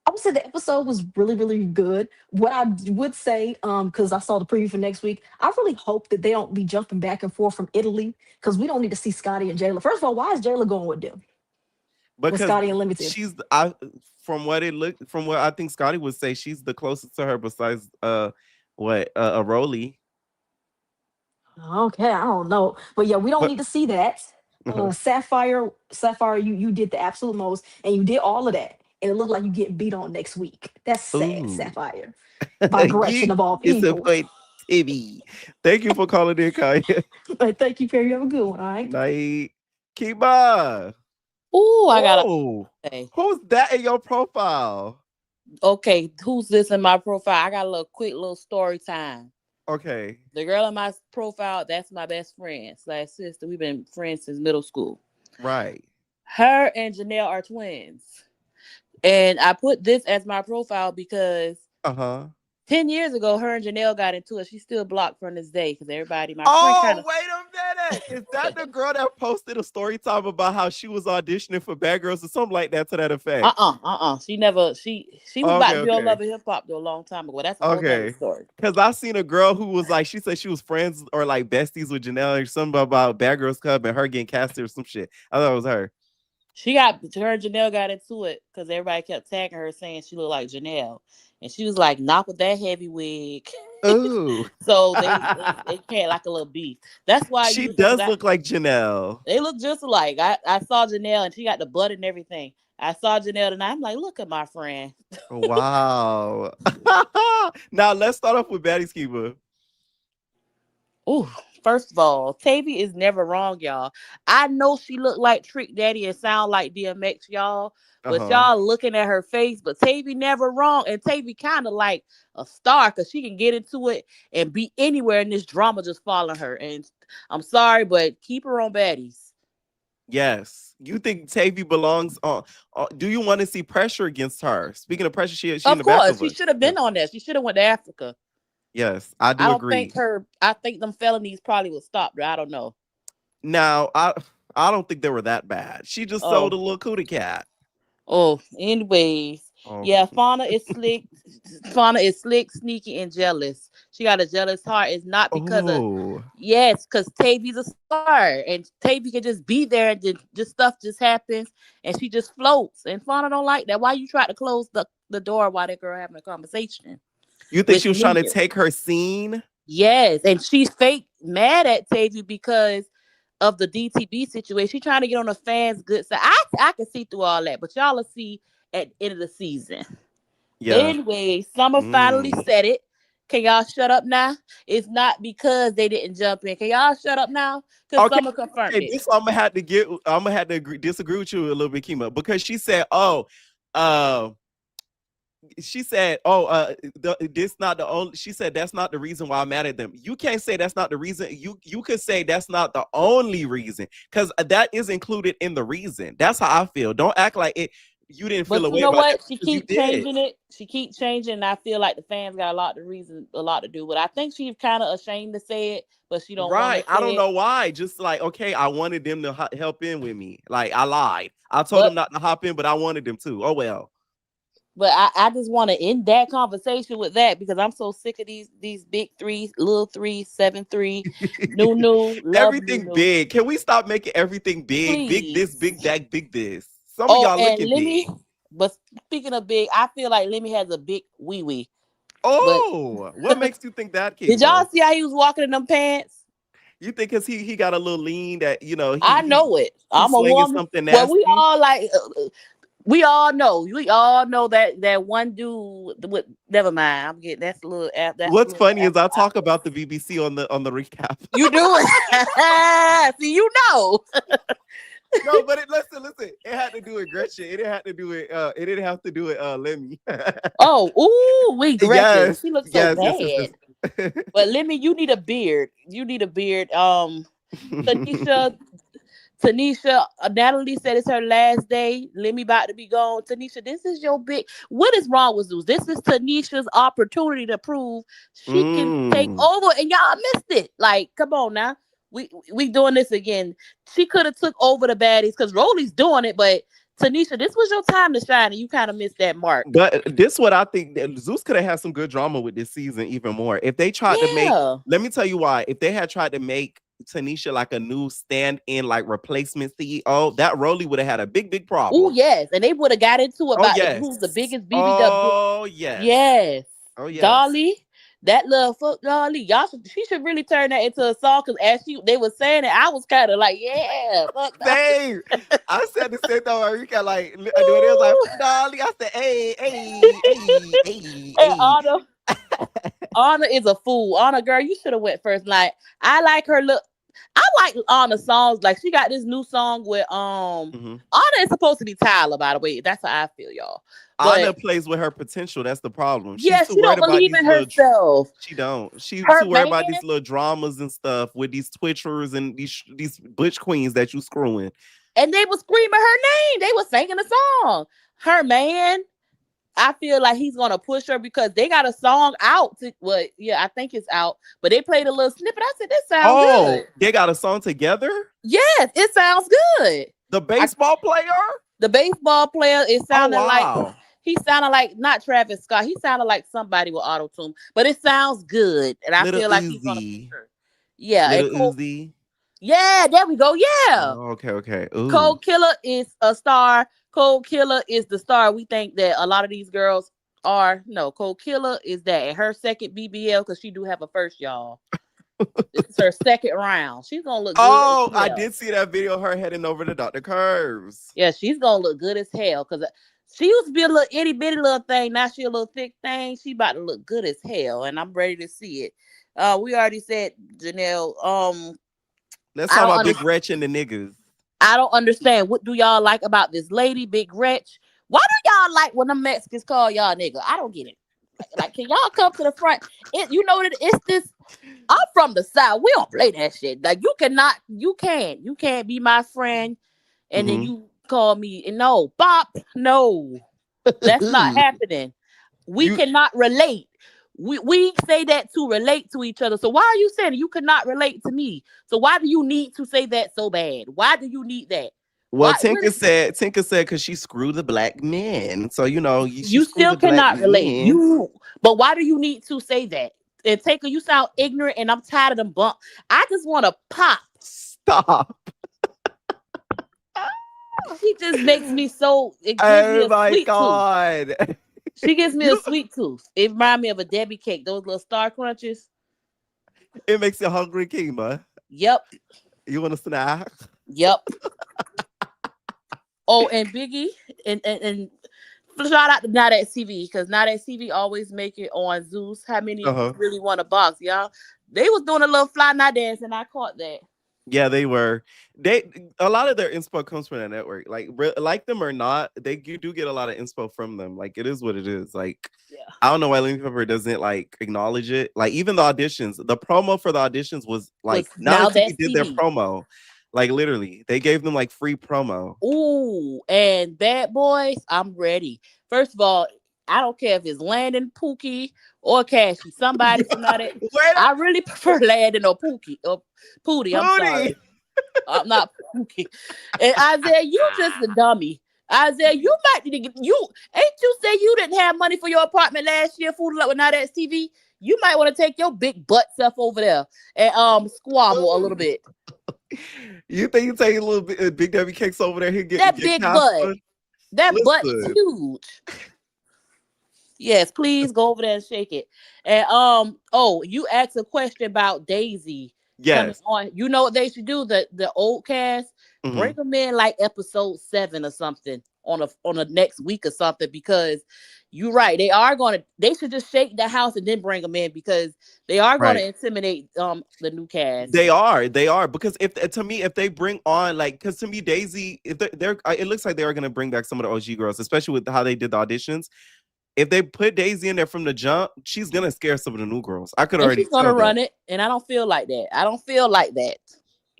I would say the episode was really, really good. What I would say, because I saw the preview for next week, I really hope that they don't be jumping back and forth from Italy, because we don't need to see Scotty and Jayla. First of all, why is Jayla going with them? With Because Scotty Unlimited? she's from what I think Scotty would say, she's the closest to her besides a Rolly. Okay, I don't know, but yeah, we don't But need to see that. Sapphire, you did the absolute most, and you did all of that, and it looked like you get beat on next week. That's sad, ooh, Sapphire, by you Gretchen of all people. disappoint Timmy. Thank you for calling in, Kaya. But thank you, Perry. Have a good one. All right. Night, Kiba. Ooh, I gotta Oh, say. who's that in your profile? Okay, who's this in my profile? I got a little quick little story time. Okay, The girl in my profile, that's my best friend slash sister. We've been friends since middle school. right. Her and Janelle are twins. And I put this as my profile because Uh-huh. 10 years ago, her and Janelle got into it. She's still blocked from this day because everybody, my friend kind Oh, of. wait a minute. Is that the girl that posted a story time about how she was auditioning for Bad Girls or something like that to that effect? She never, she was about Okay, to be on Love okay. and Hip Hop though a long time ago. That's a whole nother Okay. story. Because I seen a girl who was like, she said she was friends or like besties with Janelle or something about Bad Girls Club and her getting casted or some shit. I thought it was her. Her and Janelle got into it because everybody kept tagging her saying she looked like Janelle. And she was like, not with that heavy wig. Ooh. So they can't like a little beef. That's why She does look like Janelle. they look just alike. I saw Janelle and she got the butt and everything. I saw Janelle tonight. I'm like, look at my friend. Wow. Now let's start off with Baddies Keeper. Ooh, first of all, Tavy is never wrong, y'all. I know she looked like Trick Daddy and sound like DMX, y'all. But y'all looking at her face, but Tavy never wrong. And Tavy kind of like a star because she can get into it and be anywhere in this drama just following her. And I'm sorry, but keep her on Baddies. Yes. You think Tavy belongs on? Do you want to see pressure against her? Speaking of pressure, she in Of the back course, of she us. should have been on that. She should have went to Africa. Yes, I do agree. I think them felonies probably would stop her. I don't know. Now, I don't think they were that bad. She just sold a little cootie cat. Oh, anyways. Oh. Yeah, Fauna is slick. Fauna is slick, sneaky, and jealous. She got a jealous heart. It's not because of because Tavy's a star, and Tavy can just be there, and just stuff just happens, and she just floats. And Fauna don't like that. Why you try to close the door while that girl having a conversation? You think she was trying to take her scene? Yes, and she's fake mad at Tavy because of the DTB situation. She's trying to get on the fans' good side. I can see through all that, but y'all will see at the end of the season. Yeah. Anyway, Summer finally said it. Can y'all shut up now? It's not because they didn't jump in. Can y'all shut up now? Because Summer confirmed it. This I'm gonna have to disagree with you a little bit, Kima, because she said, this not the only. She said that's not the reason why I'm mad at them. You can't say that's not the reason. You could say that's not the only reason, because that is included in the reason. That's how I feel. Don't act like it. You didn't feel. But you know what? She keeps changing it. She keeps changing, and I feel like the fans got a lot to do with it. I think she's kind of ashamed to say it, but she don't. Right. I don't know why. Just like, okay, I wanted them to help in with me. Like, I lied. I told them not to hop in, but I wanted them to. Oh well. But I just want to end that conversation with that because I'm so sick of these big threes, little 3, 7, 3, new, everything big. Can we stop making everything big? Please. Big this, big that, big this. Some of y'all looking big. But speaking of big, I feel like Lemmy has a big wee. Oh, what makes you think that? Did y'all see how he was walking in them pants? You think because he got a little lean that I know it. I'm a woman. Something nasty. Well, we all like. We all know that one dude with. Never mind. I'm getting that's a little. What's funny is I talk about the BBC on the recap. You do it. See, you know. No, but listen. It had to do with Gretchen. It didn't have to do with it didn't have to do with Lemmy. Oh, ooh, we Gretchen. Yes, She looks so yes, yes, bad. yes. But Lemmy, you need a beard. You need a beard. Tanisha, Natalie said it's her last day. Lemmy about to be gone. Tanisha, this is your big. What is wrong with Zeus? This is Tanisha's opportunity to prove she can take over, and y'all missed it. Like, come on now. We doing this again. She could have took over the baddies because Rolly's doing it, but Tanisha, this was your time to shine, and you kind of missed that mark. But this what I think that Zeus could have had some good drama with this season even more. If they tried to make, let me tell you why. If they had tried to make Tanisha like a new stand-in, like replacement CEO, that Rolly would have had a big problem. Oh yes, and they would have got into it about who's the biggest BBW. Oh yes, yes. Oh yes, Dolly. That little fuck Dolly, y'all she should really turn that into a song because as they was saying it, I was kind of like, yeah, fuck Dolly. I said the same thing. Rika like doing it was like fuck Dolly. I said, hey. Anna is a fool. Anna, girl, you should have went first. Like, I like her look. I like Anna's songs. Like, she got this new song with Anna is supposed to be Tyler, by the way. That's how I feel, y'all. But Anna plays with her potential. That's the problem. She's she don't believe in herself. She don't. She's too worried about these little dramas and stuff with these Twitchers and these butch queens that you screwing. And they were screaming her name. They were singing the song. Her man, I feel like he's gonna push her because they got a song out. I think it's out. But they played a little snippet. I said, this sounds good. They got a song together? Yes, it sounds good. The baseball player? The baseball player, it sounded like he sounded like not Travis Scott. He sounded like somebody with auto-tune, but it sounds good. And I feel like he's gonna push her. Yeah, Uzi. Yeah, there we go. Yeah. Oh, okay. Ooh. Cold Killer is a star. Cold Killer is the star. We think that a lot of these girls are. No, Cold Killer is that her second BBL because she do have a first, y'all. This is her second round. She's gonna look good. Oh, I did see that video of her heading over to Dr. Curves. Yeah, she's gonna look good as hell because she used to be a little itty bitty little thing. Now she a little thick thing. She about to look good as hell, and I'm ready to see it. We already said Janelle. Let's talk about Big Gretch and the niggas. I don't understand. What do y'all like about this lady, Big Gretch? Why do y'all like when the Mexicans call y'all nigga? I don't get it. Like, can y'all come to the front? You know that it's this. I'm from the South. We don't play that shit. Like, you can't be my friend, and then you call me. And no, Bop, no, that's not happening. We cannot relate. We say that to relate to each other. So why are you saying you could not relate to me? So why do you need to say that so bad? Why do you need that? Well, Tinker said because she screwed the black men. So you still cannot relate. But why do you need to say that? And Tinker, you sound ignorant, and I'm tired of them bump. I just want to pop. Stop. She just makes me so. It gives me a sweet God. Tooth. She gives me a sweet tooth. It reminds me of a Debbie cake. Those little star crunches. It makes you hungry, Kima. Yep. You want a snack? Yep. Oh, and Biggie and shout out to Not At CV because Not At CV always make it on Zeus. How many of you really want a box, y'all? They was doing a little fly night dance, and I caught that. Yeah, they were. A lot of their inspo comes from that network. Like them or not, you do get a lot of inspo from them. Like, it is what it is. Like, I don't know why Lemmy Pepper doesn't acknowledge it. Like, even the auditions, the promo for the auditions was now that did their promo. Like, literally, they gave them free promo. Ooh, and Bad Boys, I'm ready. First of all, I don't care if it's Landon, Pookie, or Cassie. Somebody from that. I really prefer Landon or Pookie or Pootie. I'm sorry. I'm not Pookie. And Isaiah, you just a dummy. Isaiah, you might need to get you say you didn't have money for your apartment last year, food up with Not At TV. You might want to take your big butt stuff over there and squabble a little bit. You think you take a little bit Big Debbie cakes over there? That big butt. That butt is huge. Yes, please go over there and shake it. And you asked a question about Daisy. Yes. You know what they should do? The old cast, bring them in episode 7 or something on a next week or something, because You're right. They should just shake the house and then bring them in because they are going to intimidate the new cast. They are because if to me if they bring on like because to me Daisy if they're it looks like they are going to bring back some of the OG girls, especially with how they did the auditions. If they put Daisy in there from the jump, she's gonna scare some of the new girls. I could already she's gonna tell run that. it, and I don't feel like that. I don't feel like that.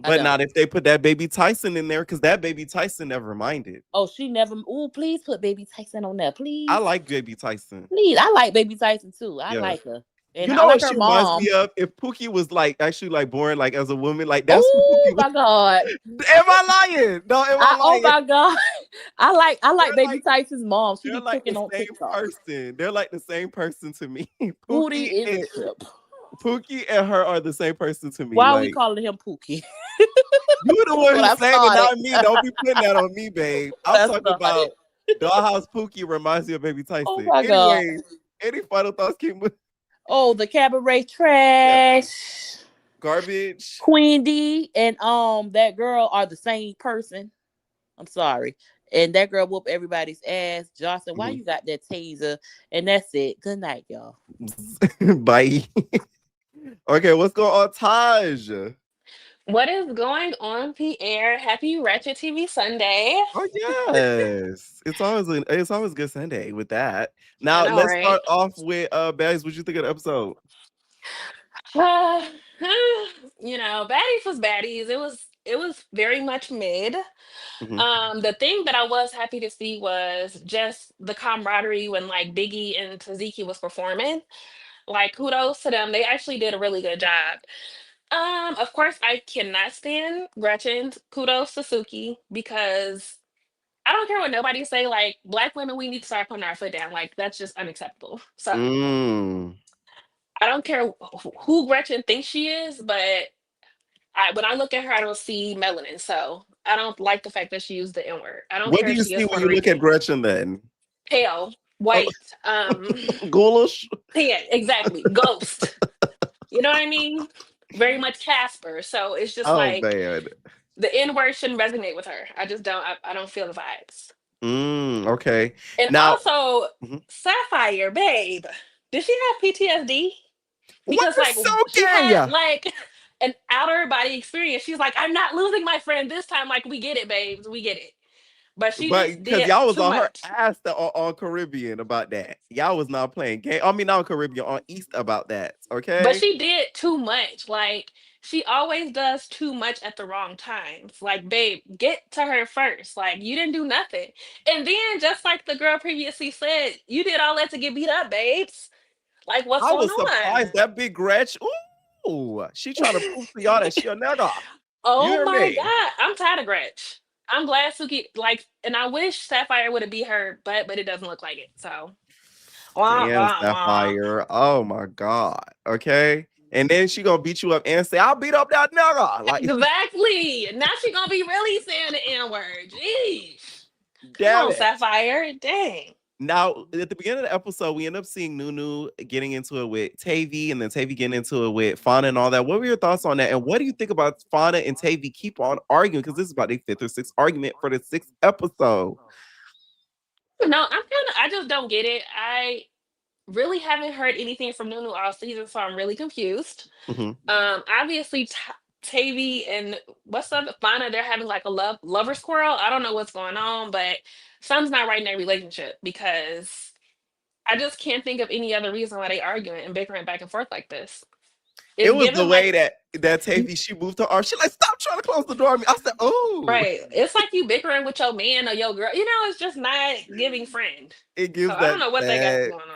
But not if they put that baby Tyson in there, because that baby Tyson never minded. Oh, she never. Oh, please put baby Tyson on there, please. I like baby Tyson. Please, I like baby Tyson too. I like her. And you know like what she reminds me of? If Pookie was like actually like born like as a woman, like that's what Pookie was. Oh my god! Am I lying? No, am I lying? Oh my god! I like baby Tyson's mom. She be like cooking the on same TikTok. Person. They're like the same person to me. Pookie and her are the same person to me. Why are we calling him Pookie? You're the one who saying it, not me. Don't be putting that on me, babe. I'm talking about Dollhouse Pookie reminds me of baby Tyson. Oh my god! Any final thoughts, Kim? Oh, the Cabaret trash, garbage. Queen D and that girl are the same person. I'm sorry. And that girl whoop everybody's ass. Joseline, why you got that taser? And that's it. Good night, y'all. Bye. Okay, what's going on, Taj? What is going on, Pierre? Happy Ratchet TV Sunday. Oh yes. It's always good Sunday with that. Now know, let's right? start off with Baddies. What you think of the episode? Baddies was Baddies. It was very much mid. The thing that I was happy to see was just the camaraderie when like Biggie and Taziki was performing. Like kudos to them. They actually did a really good job. Of course I cannot stand Gretchen. Kudos to Suki because I don't care what nobody say, like Black women, we need to start putting our foot down. Like that's just unacceptable. So I don't care who Gretchen thinks she is, but when I look at her, I don't see melanin. So I don't like the fact that she used the N word. I don't What care do if you she see is when Puerto you look Rican. at Gretchen then? Pale, white, ghoulish. Yeah, exactly. Ghost. You know what I mean? Very much Casper. So it's just like man. The N word shouldn't resonate with her. I just don't. I don't feel the vibes. Okay. And now, also, Sapphire, babe, did she have PTSD? Because like she had like an outer body experience. She's like, I'm not losing my friend this time. Like, we get it, babes, we get it. But she just did y'all was too on much. her ass on Caribbean about that. Y'all was not playing game. I mean, not on Caribbean, on East about that. Okay. But she did too much. Like, she always does too much at the wrong times. Like, babe, get to her first. Like, you didn't do nothing. And then, just like the girl previously said, you did all that to get beat up, babes. Like, what's going on? I was surprised that big Gretch. Ooh, she trying to prove to y'all that she a nigga. Oh my God. I'm tired of Gretch. I'm glad Suki, and I wish Sapphire would have beat her, but it doesn't look like it. So, damn, Sapphire. Oh my God. Okay. And then she gonna beat you up and say, I'll beat up that nigga. Like, exactly. Now she gonna be really saying the N-word. Jeez. Damn it. Sapphire. Dang. Now, at the beginning of the episode, we end up seeing Nunu getting into it with Tavy, and then Tavy getting into it with Fauna and all that. What were your thoughts on that? And what do you think about Fauna and Tavy keep on arguing? Because this is about their 5th or 6th argument for the 6th episode. No, I just don't get it. I really haven't heard anything from Nunu all season, so I'm really confused. Obviously, Tavy and what's up, Fauna, they're having like a lover's quarrel. I don't know what's going on, but something's not right in their relationship because I just can't think of any other reason why they arguing and bickering back and forth like this. It was the way that Tavy, she moved her arm. She like, stop trying to close the door on me. I said, oh. Right. It's like you bickering with your man or your girl. You know, it's just not giving friend. It gives I don't know what they got going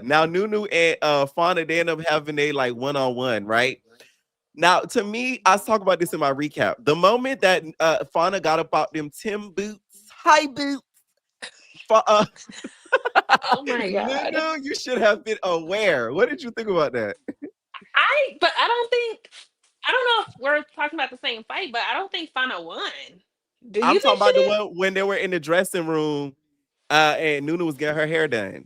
on. Now Nunu and Fauna, they end up having a like one-on-one, right? Now, to me, I was talking about this in my recap. The moment that Fauna got about them Tim boots, high boots. Oh my God. Nunu, you should have been aware. What did you think about that? I don't know if we're talking about the same fight, but I don't think Fauna won. I'm talking about the one when they were in the dressing room and Nunu was getting her hair done.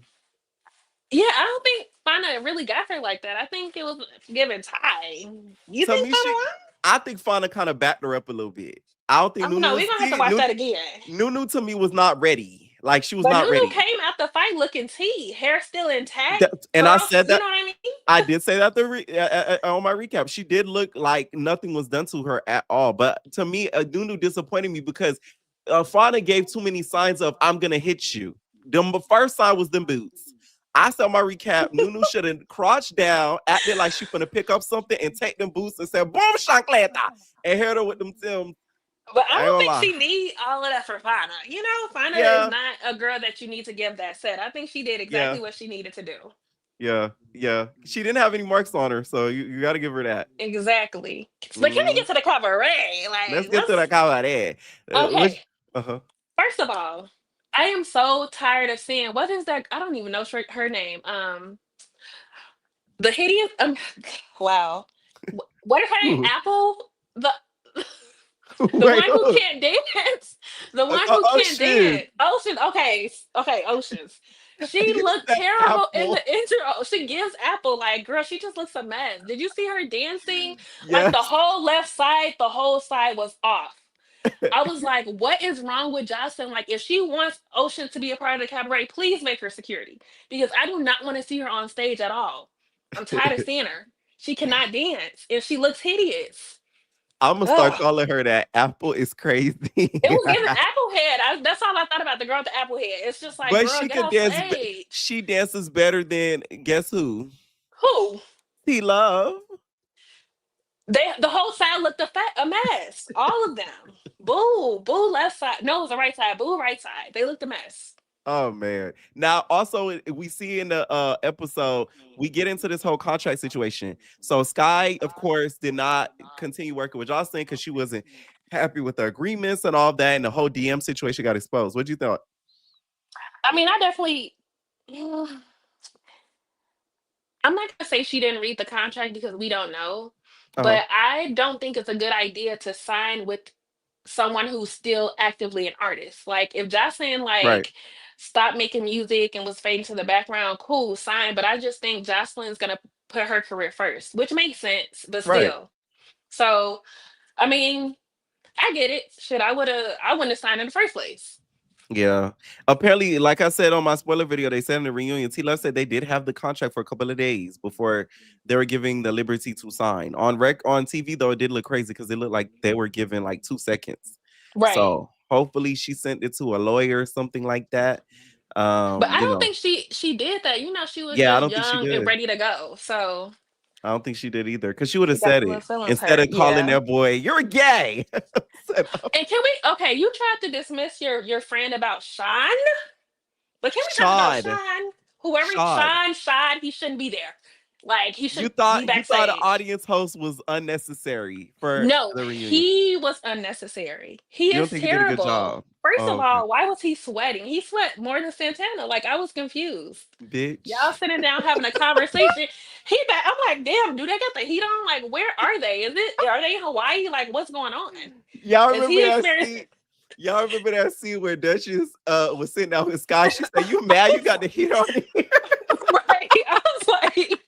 Yeah, I don't think Fauna really got her like that. I think it was given time. You think Fauna won? I think Fauna kind of backed her up a little bit. I don't think Nunu. No, we're gonna have to watch that again. Nunu to me was not ready. Like she was not ready. Nunu came the fight looking tea, hair still intact, And I said you that know what I mean? I did say that on my recap. She did look like nothing was done to her at all. But to me, Nunu disappointed me because Fauna gave too many signs of "I'm gonna hit you." The first sign was them boots. I saw my recap. Nunu should have crouched down, acted like she finna pick up something, and take them boots and said "Boom, chancleta," and hit her with them Tim. But I I ain't don't gonna think lie. she need all of that for Fana. You know, Fana is Yeah, not a girl that you need to give that set. I think she did yeah, exactly what she needed to do. yeah. She didn't have any marks on her, so you got to give her that. Exactly. But can we Mm. get to the cabaret? Let's Like, get to the cabaret. okay. Which, uh-huh. First of all, I am so tired of seeing what is that? I don't even know her name. The hideous. Wow. What is her name? Apple. The the Wait, one who can't dance. The one who oh can't shit. dance. Ocean. Okay. Okay. Oceans. She It's looked that terrible in apple. the intro. She gives Apple like, girl, she just looks a mess. Did you see her dancing? Like the Yes. whole left side, the whole side was off. I was like, what is wrong with Jocelyn? Like, if she wants Ocean to be a part of the cabaret, please make her security. Because I do not want to see her on stage at all. I'm tired of seeing her. She cannot dance and she looks hideous. I'm gonna start Ugh. calling her that. Apple is crazy. It was giving apple head. That's all I thought about the girl with the apple head. It's just like, But girl, she get could off dance. stage. She dances better than guess who? Who? T Love. The whole side looked a mess. All of them. Boo. Boo left side. No, it was the right side. Boo right side. They looked a mess. Oh man. Now also we see in the episode we get into this whole contract situation. So Sky, of course, did not continue working with Jocelyn because she wasn't happy with the agreements and all that, and the whole DM situation got exposed. What do you thought? I mean, I definitely. I'm not gonna say she didn't read the contract because we don't know, Uh-huh. but I don't think it's a good idea to sign with someone who's still actively an artist. Like if Jocelyn Right. stopped making music and was fading to the background, cool, sign. But I just think Jocelyn's gonna put her career first, which makes sense, but Right. still. So I mean, I get it. Shit, I wouldn't have signed in the first place. Yeah. Apparently, like I said on my spoiler video, they said in the reunion, T Love said they did have the contract for a couple of days before they were giving the liberty to sign. On TV, though, it did look crazy because it looked like they were given like 2 seconds. Right. So hopefully she sent it to a lawyer or something like that. But I You don't know, think she did that. You know, she was yeah, I just don't think she young and did. ready to go. So I don't think she did either because she would she have got said the little it feelings instead hurt. of calling Yeah. that boy, "You're gay." And can we okay, you tried to dismiss your friend about Sean, but can we talk about Shad. Sean? Whoever Shad. Sean, he shouldn't be there. Like he You should be thought the backstage. audience host was unnecessary for No, the reunion. he was unnecessary. He You don't is think he did a good terrible. job? First of Oh, okay. all, why was he sweating? He sweat more than Santana. Like I was confused. Y'all Bitch. sitting down having a conversation. He back. I'm like, damn, do they got the heat on? Like, where are they? Are they in Hawaii? Like, what's going on? Y'all Is remember he that experiencing? scene? Y'all remember that scene where Duchess was sitting out with Sky? She said, "You mad? You got the heat on here." Right. I was like,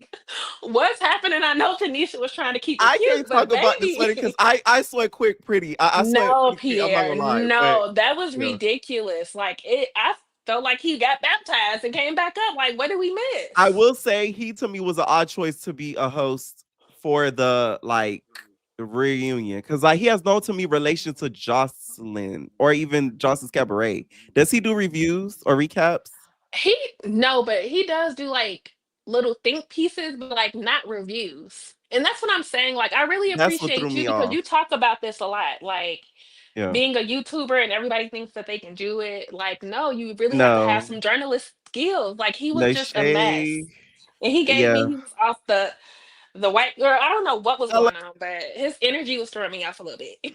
what's happening? I know Tanisha was trying to keep it I cute, can't but talk about the sweating because baby. I sweat quick, pretty. I sweat No, pretty quick. I'm not Pierre. gonna lie, but No, that was yeah. ridiculous. Like it I felt like he got baptized and came back up. Like, what did we I miss? will say he to me was an odd choice to be a host for the like reunion because like he has no to me relation to Jocelyn or even Jocelyn's Cabaret. Does he do reviews or recaps? He no, but he does do like little think pieces, but like not reviews. And that's what I'm saying. Like, I really That's what threw appreciate you me because off. you talk about this a lot. Like Yeah. being a YouTuber and everybody thinks that they can do it. Like, no, you really have to have No. some journalist skills. Like he was No just a mess. shade. And he gave Yeah. me he was off the white girl. I don't know what was I like- going on, but his energy was throwing me off a little bit.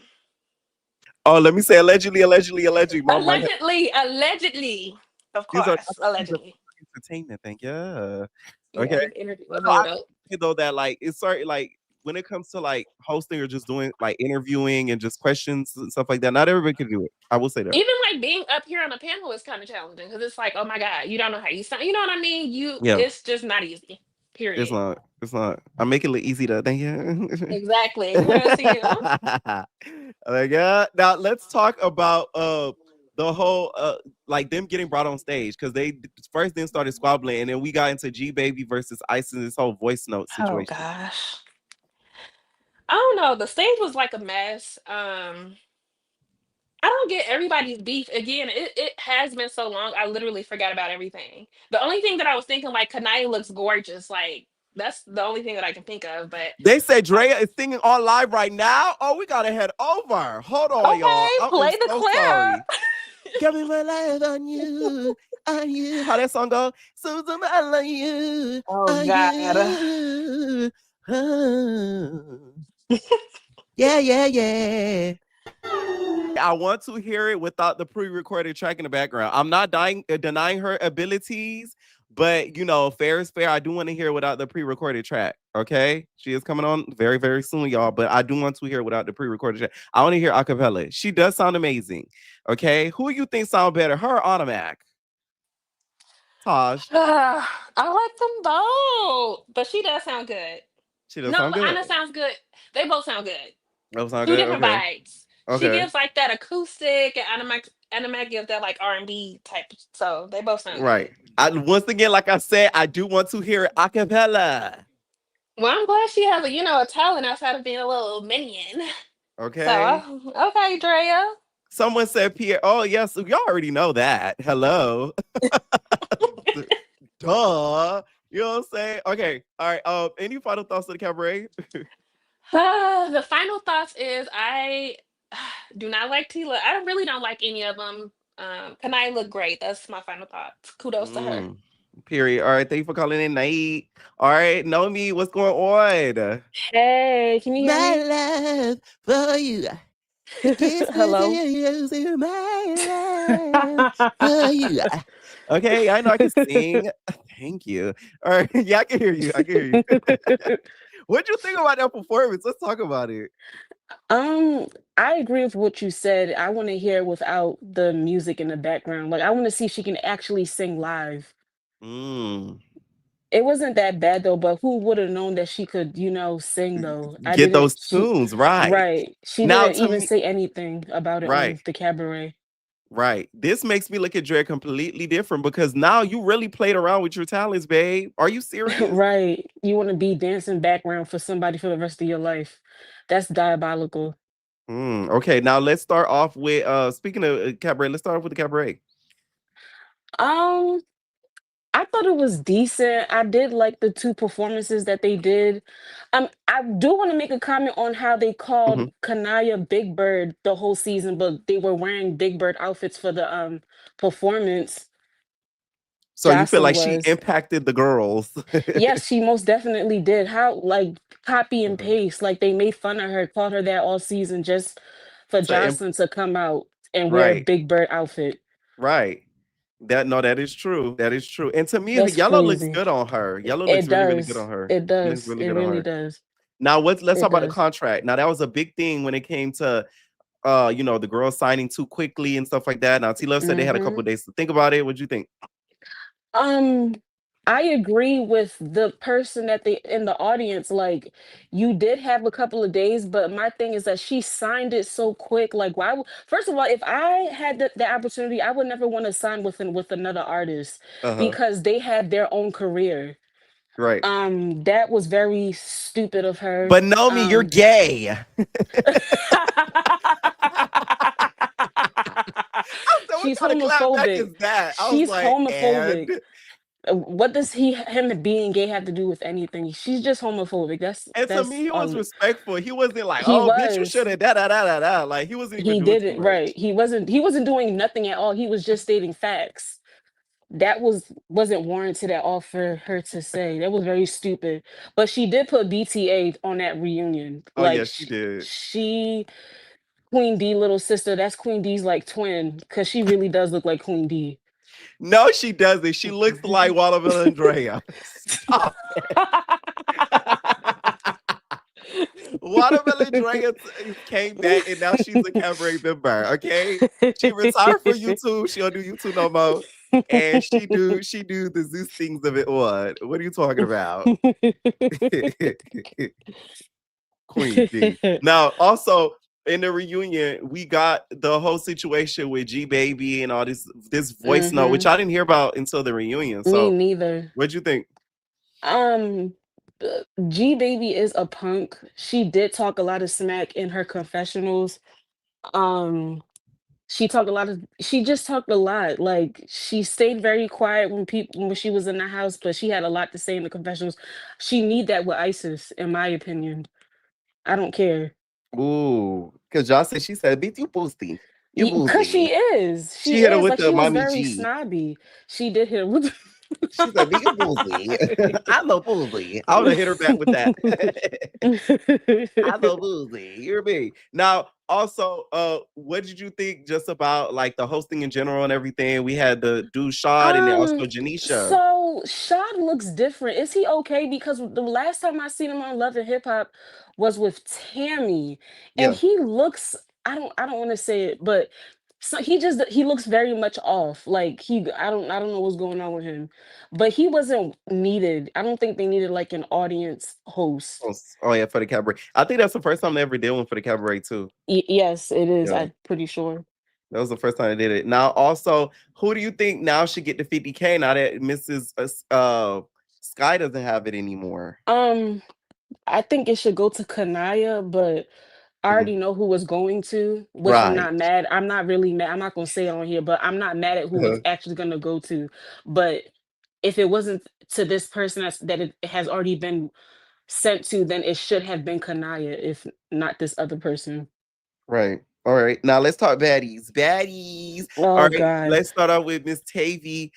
Oh, let me say allegedly. Mom might have Allegedly. Of these are course. these are Allegedly. entertainment thing. Yeah. Yeah, Okay. his energy was a No, I little. think though that like it's certain like when it comes to like hosting or just doing like interviewing and just questions and stuff like that, not everybody can do it. I will say that. Even like being up here on a panel is kind of challenging because it's like, oh my God, you don't know how you sound. You know what I mean? Yeah. It's just not easy. It's Period. not. It's not. I make it look easy though. Thank you. Exactly. Kudos to you. Oh my god. Now let's talk about the whole like them getting brought on stage because they first then started squabbling and then we got into G Baby versus Ice and this whole voice note Oh situation. gosh. I don't know. The stage was like a mess. I don't get everybody's beef. Again, it has been so long. I literally forgot about everything. The only thing that I was thinking, like, Kanai looks gorgeous. Like, that's the only thing that I can think of. But They say Drea is singing on live right now. Oh, we gotta head over. Hold on, y'all. Okay, I am play the so sorry. Give me my life on you, on you. How that song go? Susan, I love you, Oh on God. you. Yeah, yeah, yeah. I want to hear it without the pre-recorded track in the background. I'm not denying her abilities, but you know, fair is fair. I do want to hear it without the pre-recorded track. Okay, she is coming on very, very soon, y'all. But I do want to hear it without the pre-recorded track. I want to hear acapella. She does sound amazing. Okay, who you think sound better, her or Automac? Taj. I like them both. But she does sound good. She does No, sound good. Anna sounds good. They both sound good. That sound Two good. different Okay. vibes. She Okay. gives like that acoustic, and Anna Mac gives that like R&B type. So they both sound Right. good. Once again, like I said, I do want to hear it acapella. Well, I'm glad she has a talent outside of being a little minion. So Okay. okay, Drea. Someone said Pierre. Oh, yes. Y'all already know that. Hello. Duh. You know what I'm saying? Okay. All right. Any final thoughts on the cabaret? The final thoughts is I do not like Tila. I really don't like any of them. Kanai look great. That's my final thoughts. Kudos to her. Period. All right. Thank you for calling in, Nate. All right. Nomi, what's going on? Hey, can you hear My me? love for you. Hello. My love for you. Okay, I know I can sing. Thank you. All right, yeah, I can hear you. I can hear you. What'd you think about that performance? Let's talk about it. Um, I agree with what you said. I want to hear without the music in the background. Like, I want to see if she can actually sing live. Mm. It wasn't that bad though, but who would have known that she could, sing though? I Get didn't. those tunes right. Right. She Now didn't to even me, say anything about it right, on the cabaret. right. This makes me look at Dre completely different because now you really played around with your talents, babe. Are you serious? Right. You want to be dancing background for somebody for the rest of your life. That's diabolical. Okay, now let's start off with speaking of cabaret, let's start off with the cabaret. Um, I thought it was decent. I did like the two performances that they did. I do want to make a comment on how they called Mhm. Kanaya Big Bird the whole season, but they were wearing Big Bird outfits for the performance. So you feel Jocelyn like she was. impacted the girls. Yes, she most definitely did. How like copy and Mhm. paste. Like they made fun of her, called her that all season just for So Jocelyn to come out and wear a right, Big Bird outfit. right. That is true. That is true. And to me, That's yellow looks crazy. good on her. Yellow looks It really, really good does. on her. It It looks does. really It good on really her. does. Now let's talk It about the does. contract. Now that was a big thing when it came to the girls signing too quickly and stuff like that. Now T Love said they had a couple Hmm. of days to think about it. What'd you think? Um, I agree with the person that they in the audience. Like, you did have a couple of days, but my thing is that she signed it so quick. Like, why? First of all, if I had the opportunity, I would never want to sign with another artist Uh-huh. because they had their own career. Right. That was very stupid of her. But Naomi, you're gay. I said, what She's kind of clapback homophobic. is that? I was She's like, homophobic. and What does him being gay have to do with anything? She's just homophobic. That's and to me, that's he was all. respectful. He wasn't like, He oh, bitch, you was. should have da da da da da. Like he wasn't even He doing too didn't, much. right. He wasn't doing nothing at all. He was just stating facts. That wasn't warranted at all for her to say. That was very stupid. But she did put BTA on that reunion. Oh Like yeah, she did. she Queen D little sister, that's Queen D's like twin, because she really does look like Queen D. No, she doesn't. She looks like Watermelon Andrea. Stop it. Watermelon Drea came back and now she's a cabaret member. Okay, she retired from YouTube. She don't do YouTube no more, and she do the Zeus things of it. What are you talking about? Queen D. Now, also, in the reunion, we got the whole situation with G Baby and all this voice note, which Mm-hmm. I didn't hear about until the reunion. Me So, neither. what'd you think? Um, G Baby is a punk. She did talk a lot of smack in her confessionals. Um, she just talked a lot. Like she stayed very quiet when she was in the house, but she had a lot to say in the confessionals. She need that with ISIS, in my opinion. I don't care. Ooh, because y'all said she said, "Beat you boosty, you Cause boosty." she She hit her is with like the she was mommy very G. snobby. She did hit him with. She said, "Be a boozy." I love boozy. I would have hit her back with that. I love boozy. You hear me? Now, also, what did you think just about like the hosting in general and everything? We had the dude Shad and then also Janisha. So Shad looks different. Is he okay? Because the last time I seen him on Love and Hip Hop was with Tammy, and Yeah. he looks. I don't want to say it, but so he looks very much off. Like I don't know what's going on with him, but he wasn't needed. I don't think they needed like an audience host. Oh yeah, for the cabaret. I think that's the first time they ever did one for the cabaret too. Yes, it is. Yeah. I'm pretty sure. That was the first time I did it. Now, also, who do you think now should get the 50K now that Mrs. Sky doesn't have it anymore? Um, I think it should go to Kanaya, but I Mhm. already know who it's going to, which I'm Right. not mad. I'm not really mad. I'm not gonna say it on here, but I'm not mad at who it's Uh-huh. actually gonna go to. But if it wasn't to this person that it has already been sent to, then it should have been Kanaya, if not this other person. Right. All right. Now let's talk baddies. Baddies. All Oh right. God, Let's start out with Miss Tavy,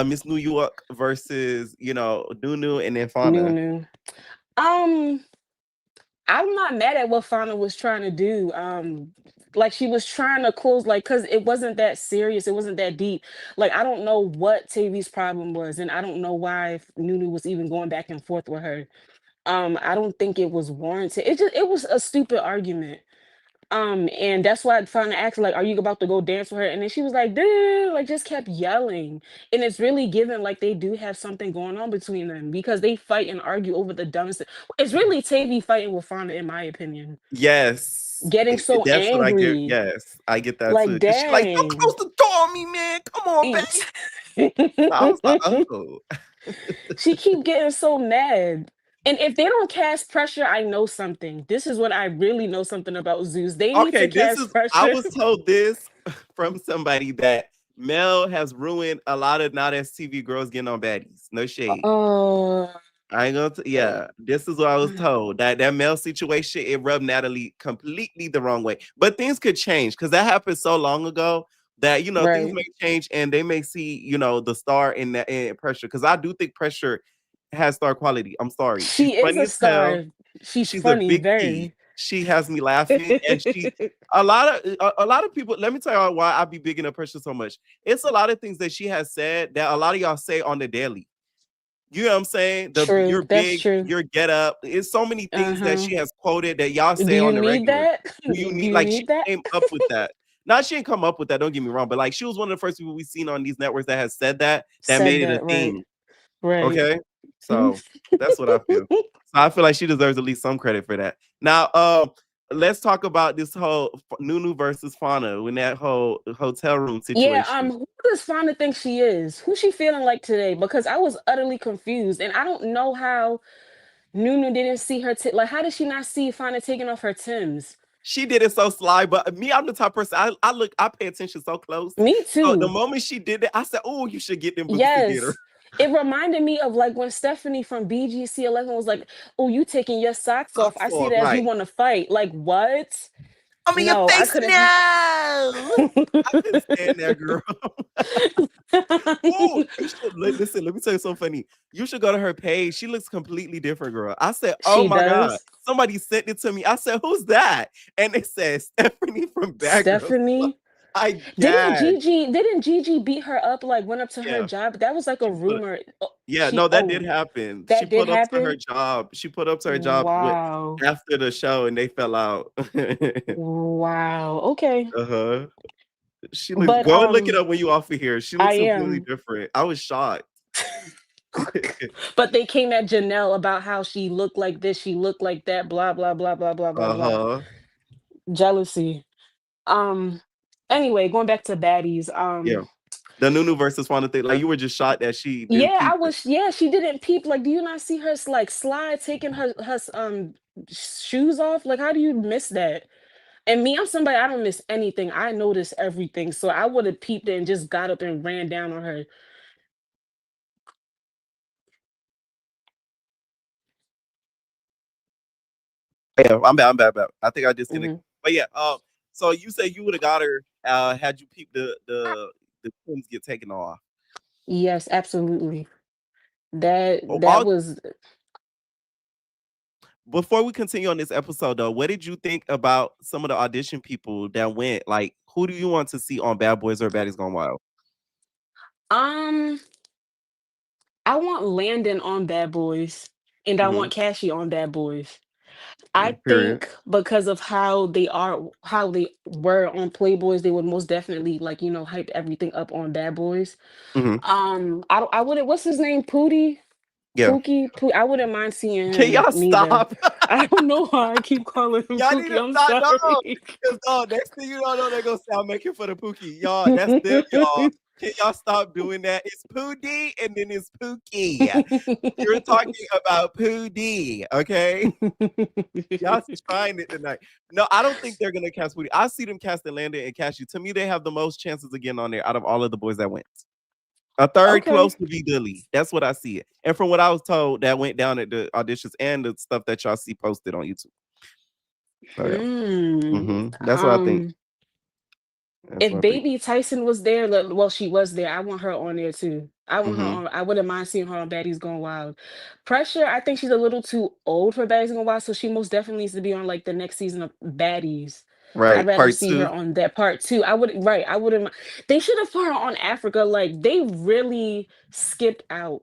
Miss New York versus, Nunu and then Fauna. Nunu. Um, I'm not mad at what Fauna was trying to do. Like she was trying to close, like, cause it wasn't that serious, it wasn't that deep. Like I don't know what Tavy's problem was, and I don't know why Nunu was even going back and forth with her. I don't think it was warranted. It was a stupid argument. And that's why I finally asked, like, "Are you about to go dance with her?" And then she was like, "Dude," like just kept yelling, and it's really given like they do have something going on between them because they fight and argue over the dumbest. It's really Tavy fighting with Fauna, in my opinion, Yes. getting so That's what I get. angry. Yes. I get that Like, too. Cause she like, don't dang. close the door on me, man. Come on, babe. I was like, oh. She keep getting so mad. And if they don't cast pressure, I know something. This is what I really know something about Zeus. They need Okay, to cast I pressure. was told this from somebody that Mel has ruined a lot of not as TV girls getting on baddies. No shade. Uh, I ain't gonna. Yeah, this is what I was told. That Mel situation, it rubbed Natalie completely the wrong way. But things could change because that happened so long ago that things right. may change and they may see the star in that in pressure. Because I do think pressure has star quality. I'm sorry, she's She is funny a as hell. star. She's She's a funny, big T. very. She has me laughing, and she a lot of people. Let me tell y'all why I be bigging up pressure so much. It's a lot of things that she has said that a lot of y'all say on the daily. You know what I'm saying? True. You're That's big, true. your get up. It's so many things that Uh-huh. she has quoted that y'all Do say you on the need regular. that? Do you Do need you like she need that? came up with that? Not she didn't come up with that, don't get me wrong, but like she was one of the first people we seen on these networks that has said that Said made it a that, right. thing. Right. Okay. So that's what I feel. So I feel like she deserves at least some credit for that. Now, let's talk about this whole Nunu versus Fauna in that whole hotel room Yeah, situation. who does Fauna think she is? Who's she feeling like today? Because I was utterly confused, and I don't know how Nunu didn't see her. Like, how did she not see Fauna taking off her Tims? She did it so sly, but me, I'm the type of person I pay attention so close. Me So the too. moment she did it, I said, "Oh, you should get them boots to get her." Yes. It reminded me of like when Stephanie from BGC 11 was like, "Oh, you taking your socks off. I see So, that as you right. want to fight." Like, what? I'm in your No, I face couldn't. now. I couldn't stand that girl. Oh, you should listen. Let me tell you something funny. You should go to her page. She looks completely different, girl. I said, "Oh She my god!" does. Somebody sent it to me. I said, "Who's that?" And it said Stephanie from Bad Girls Club. Stephanie. I gagged. Didn't Gigi beat her up, like went up to her Yeah, job? That was like a she put. rumor. Oh, Yeah, no, that did oh, happen. She that did put up to her happen? job. She put up to her job with Wow. after the show, and they fell out. Wow. Okay. Uh-huh. She looked. But Go and look it up when you off of here. She I looks completely am. different. I was shocked. But they came at Janelle about how she looked like this, she looked like that, blah blah blah blah blah blah blah. Uh-huh. Jealousy. Anyway, going back to baddies. Yeah. The Nunu versus Wanda thing. Like you were just shocked that she didn't Yeah, peep it. yeah, she didn't peep. Like, do you not see her like slide taking her shoes off? Like, how do you miss that? And me, I'm somebody, I don't miss anything. I notice everything. So I would have peeped it and just got up and ran down on her. Yeah, I'm bad. I think I just didn't. Mhm. But yeah, so you say you would have got her had you peeped the twins get taken off. Yes, absolutely. That Oh, that was before we continue on this episode though, what did you think about some of the audition people that went? Like, who do you want to see on Bad Boys or Baddies Gone Wild? um I want Landon on Bad Boys and I Mm-hmm. want Cassie on Bad Boys. I Period. think because of how they were on Playboys, they would most definitely like, hype everything up on Bad Boys. Mm-hmm. I wouldn't. What's his name? Pootie. Yeah. I wouldn't mind seeing Can him y'all neither. stop? I don't know why I keep calling him Y'all need Pookie. to I'm stop. No, sorry. because next thing you know, they're gonna sound making for the Pookie. Y'all, that's them, y'all. Can y'all stop doing that? It's Pootie and then it's Pookie. You're talking about Pootie, okay? Y'all trying it tonight. No, I don't think they're gonna cast Pootie. I see them casting Landon and Cassie. To me, they have the most chances of getting on there out of all of the boys that went. A third Okay. close to be Dilly. That's what I see it. And from what I was told, that went down at the auditions and the stuff that y'all see posted on YouTube. So yeah. That's what I think. That's what If I think. Baby Tyson was there, well, she was there. I want her on there too. I want her Mm-hmm. on. I wouldn't mind seeing her on Baddies Gone Wild. Pressure, I think she's a little too old for Baddies Gone Wild, so she most definitely needs to be on like the next season of Baddies. I'd Right. rather Part see her two. on that part two. I wouldn't. They should have put her on Africa. Like they really skipped out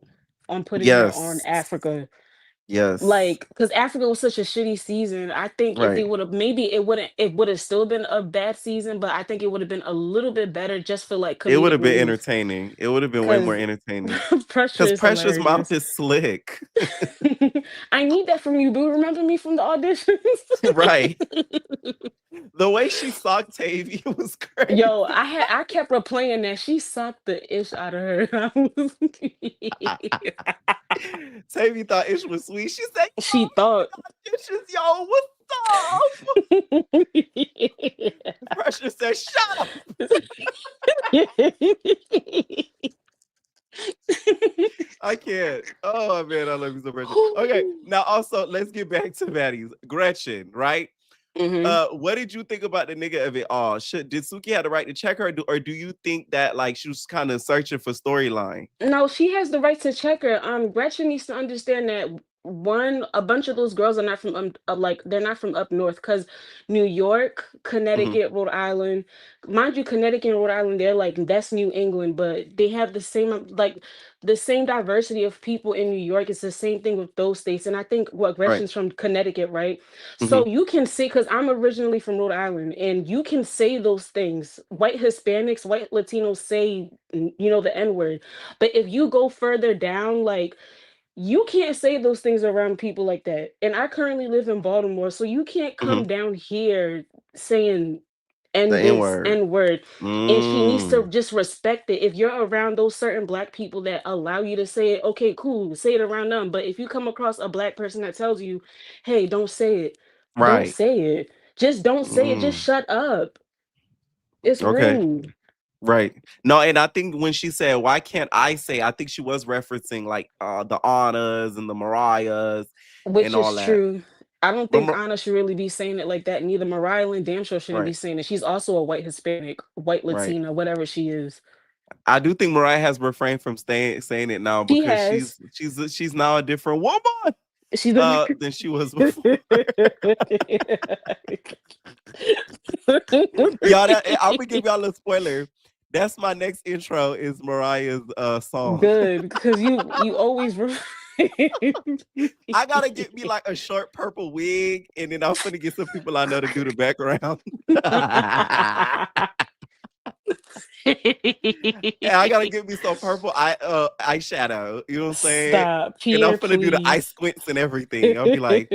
on putting her on Yes. Africa. Yes. Like, because Africa was such a shitty season. I think if they Right. would have, maybe it would have still been a bad season, but I think it would have been a little bit better just for like It would comedic have been relief. entertaining. It would have been way more Because entertaining. Pressure Because is Precious mouth hilarious. is slick. I need that from you, boo. Remember me from the auditions? Right. The way she socked Tavy was crazy. Yo, I kept replaying that. She sucked the ish out of her. Tavy thought Ish was sweet. She said, She thought. Dishes, yo, what's up? Pressure said, shut up. I can't. Oh man, I love you so much. Okay, now also let's get back to Baddies. Gretchen, right? What did you think about the nigga of it all? Did Suki have the right to check her, or do you think that like she was kind of searching for storyline? No, she has the right to check her. Gretchen needs to understand that a bunch of those girls are not from like they're not from up north because New York, Mm-hmm. Connecticut, Rhode Island, mind you, Connecticut and Rhode Island, they're like that's New England, but they have the same diversity of people in New York. It's the same thing with those states, and I think what Right. Gretchen's from Connecticut, right? Mm-hmm. So you can say because I'm originally from Rhode Island, and you can say those things. White Hispanics, white Latinos say the N word. But if you go further down, like you can't say those things around people like that. And I currently live in Baltimore, so you can't Mm-hmm. come down here saying The N N this, word. N word. And she needs to Mm. just respect it. If you're around those certain black people that allow you to say it, okay, cool, say it around them. But if you come across a black person that tells you, hey, don't say it, don't Right. say it. Just don't say it. Just Mm. shut up. It's Okay. rude. Right. No, and I think when she said, "Why can't I say?" I think she was referencing like the Annas and the Mariahs and Which all is that. true. I don't think Remember? Anna should really be saying it like that. Neither Mariah Lynn damn sure shouldn't be Right. saying it. She's also a white Hispanic, white Right. Latina, whatever she is. I do think Mariah has refrained from saying it now She because has. she's now a different woman She's a than she was before. Y'all, I'm gonna give y'all a spoiler. That's my next intro. Is Mariah's song. good because you always. I gotta get me like a short purple wig, and then I'm gonna get some people I know to do the background. And I gotta get me some purple eyeshadow. You know what I'm saying? Stop, And I'm Pierre, gonna do the eye please. squints and everything. I'll be like,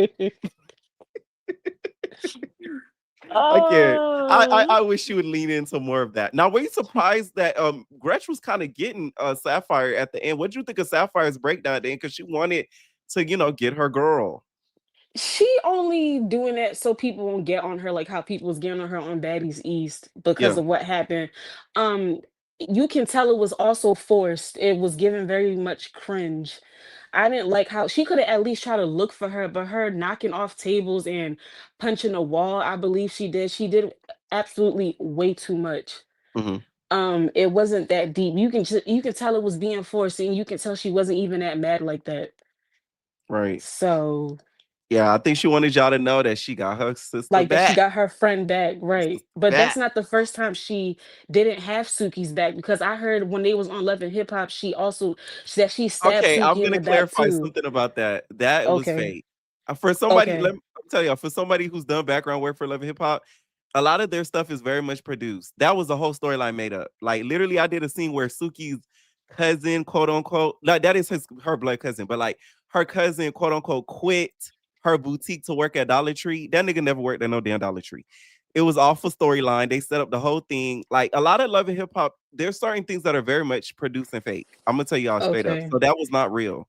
I can't. Oh, I wish she would lean into more of that. Now, were you surprised that Gretch was kind of getting Sapphire at the end? What did you think of Sapphire's breakdown at the end? Because she wanted to, get her girl. she only doing that so people won't get on her like how people was getting on her on Baddies East because Yeah. of what happened. Um, you can tell it was also forced. It was given very much cringe. I didn't like how she could have at least tried to look for her, but her knocking off tables and punching a wall, I believe she did. She did absolutely way too much. Hmm. It wasn't that deep. You can tell it was being forced, and you can tell she wasn't even that mad like that. Right. So Yeah, I think she wanted y'all to know that she got her sister like that she back. got her friend back, right? Sister But that's back. not the first time she didn't have Suki's back because I heard when they was on Love and Hip Hop, she also that she stabbed Okay, I'm Suki in gonna the back clarify too. something about that. That was Okay, fake. For somebody, okay, tell y'all, for somebody who's done background work for Love and Hip Hop, a lot of their stuff is very much produced. That was the whole storyline made up. Like literally, I did a scene where Suki's cousin, quote unquote, like that is her blood cousin, but like her cousin, quote unquote, quit her boutique to work at Dollar Tree. That nigga never worked at no damn Dollar Tree. It was off a storyline. They set up the whole thing. Like a lot of Love and Hip Hop, there's certain things that are very much produced and fake. I'm gonna tell y'all straight up. okay, So that was not real.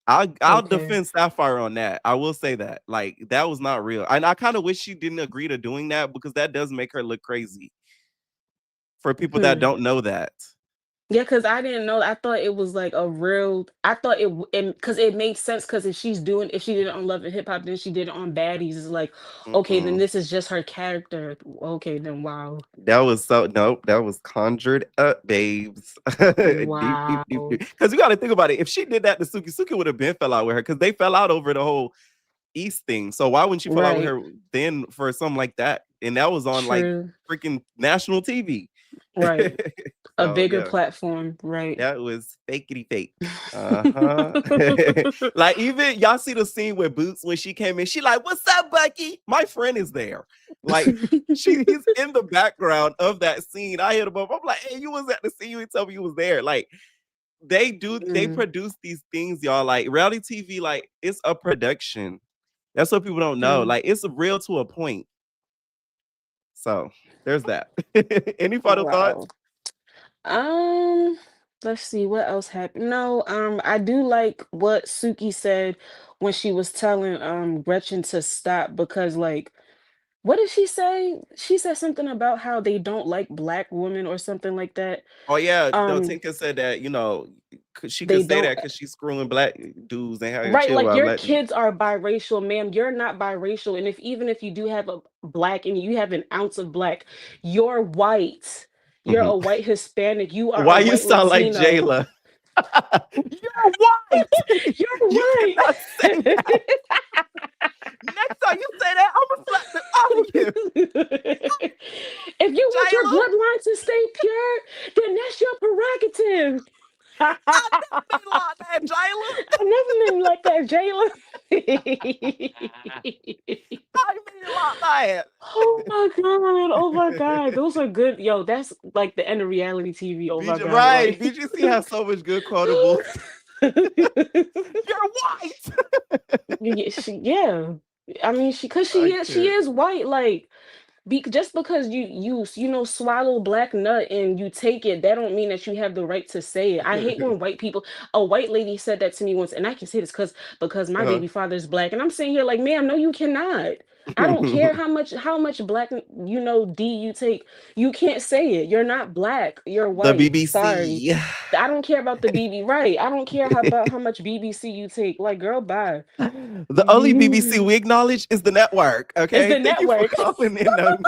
I'll okay. defend Sapphire on that. I will say that. Like that was not real. And I kind of wish she didn't agree to doing that because that does make her look crazy for people that Hmm. don't know that. Yeah, because I didn't know. I thought it was like a real. I thought because it made sense. Because if she did it on Love and Hip Hop, then she did it on Baddies. It's like, okay, then Mm-mm. this is just her character. Okay, then wow, That was so nope. That was conjured up, babes. Deep, deep, deep, deep. wow, Because you got to think about it. If she did that to Suki, Suki would have been fell out with her because they fell out over the whole East thing. So why wouldn't you fall out with right, her then for something like that? And that was on like true, freaking national TV. right, a So bigger yeah. platform, right. That was fakety fake. Uh-huh. Like even y'all see the scene with Boots when she came in, she like, "What's up, Bucky? My friend is there." Like he's in the background of that scene. I hit him up. I'm like, "Hey, you was at the scene. You didn't tell me you was there." Like they Mm, produce these things, y'all. Like reality TV, like it's a production. That's what people don't know. mm. Like it's real to a point. So there's that. Any final thoughts? Wow. Um, let's see what else happened. No, I do like what Suki said when she was telling Gretchen to stop because like what did she say? She said something about how they don't like black women or something like that. Oh yeah, no. Um, Tinka said that she they could say don't that because she's screwing black dudes and having right, chill like while your letting. kids are biracial, ma'am. You're not biracial. And if even if you do have a black and you have an ounce of black, you're white. You're Mhm. a white Hispanic. You are a Why you white sound like Latino. Jayla? You're white. You're You white. cannot say that. Next time you say that, I'm reflecting off of you, If you want your Jayla. bloodline to stay pure, then that's your prerogative. I never been like that, Jayla. I never been like that, Jayla. I mean like that. Oh my god! Oh my god! Those are good. Yo, that's like the end of reality TV. Oh my god! Right. Like, BGC has so much good quotables. You're white. yeah, yeah. I mean, cause I she can't. is white. Like, just because you know swallow black nut and you take it, that don't mean that you have the right to say it. I hate when white people. A white lady said that to me once, and I can say this because my Uh-huh. baby father's black, and I'm saying here like, ma'am, no, you cannot. I don't care how much black D you take. You can't say it. You're not black. You're The white. Sorry. BBC. I don't care about the BB. Right. I don't care about how much BBC you take. Like, girl, bye. The only BBC we acknowledge is the network. It's Okay. the Thank you for network. calling in, Nomi.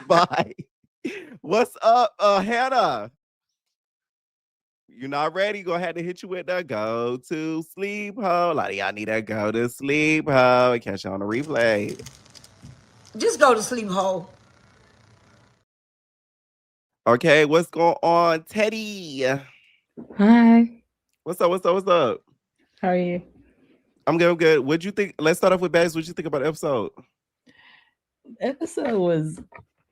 Bye. What's up, Hannah? You're not ready? Go ahead and hit you with the go to sleep ho. A lot of y'all need that go to sleep ho. Catch you on the replay. Just go to sleep, ho. Okay, what's going on, Teddy? Hi, What's up? What's up? What's up? how are you? I'm good. I'm good. What'd you think? Let's start off with Bags. What'd you think about the episode? Episode was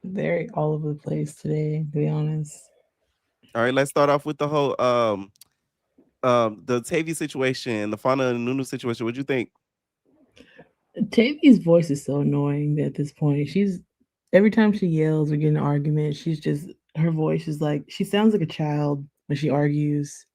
very all over the place today, to be honest. All right, let's start off with the whole the Tavy situation, the Fauna and Nunu situation. What'd you think? Tavy's voice is so annoying at this point. She's every time she yells or get in an argument, she's just her voice is like she sounds like a child when she argues.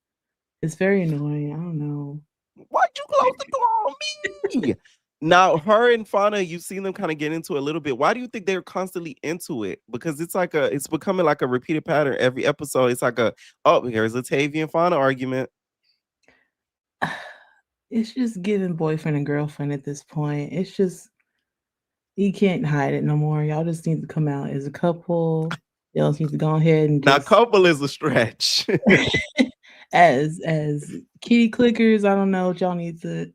It's very annoying. I don't know. Why'd you close the door on me? Now, her and Fauna, you've seen them kind of get into it a little bit. Why do you think they're constantly into it? Because it's becoming like a repeated pattern every episode. It's like here's a Tavy and Fauna argument. It's just giving boyfriend and girlfriend at this point. It's just you can't hide it no more. Y'all just need to come out as a couple. Y'all just need to go ahead and Now, just couple is a stretch. as kitty clickers. I don't know what y'all need to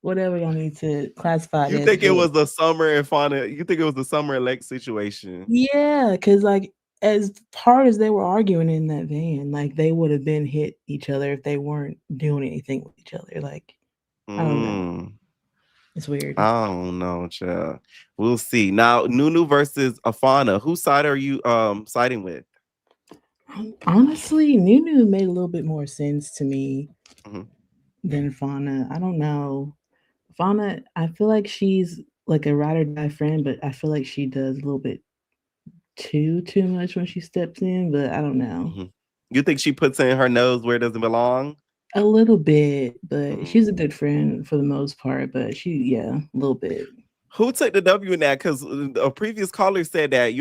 whatever y'all need to classify it You as. think it was the Summer and Fauna? You think it was the Summer and Lex situation? Yeah, because like as hard as they were arguing in that van, like they would have been hit each other if they weren't doing anything with each other. Like I don't know. It's weird. I don't know, child. We'll see. Now, Nunu versus Afana. Whose side are you siding with? Honestly, Nunu made a little bit more sense to me Mm-hmm. than Fauna. I don't know. Fauna, I feel like she's like a ride or die friend, but I feel like she does a little bit too much when she steps in, but I don't know. Mm-hmm. You think she puts in her nose where it doesn't belong? A little bit, but she's a good friend for the most part, but a little bit. Who took the W in that? Because a previous caller said that,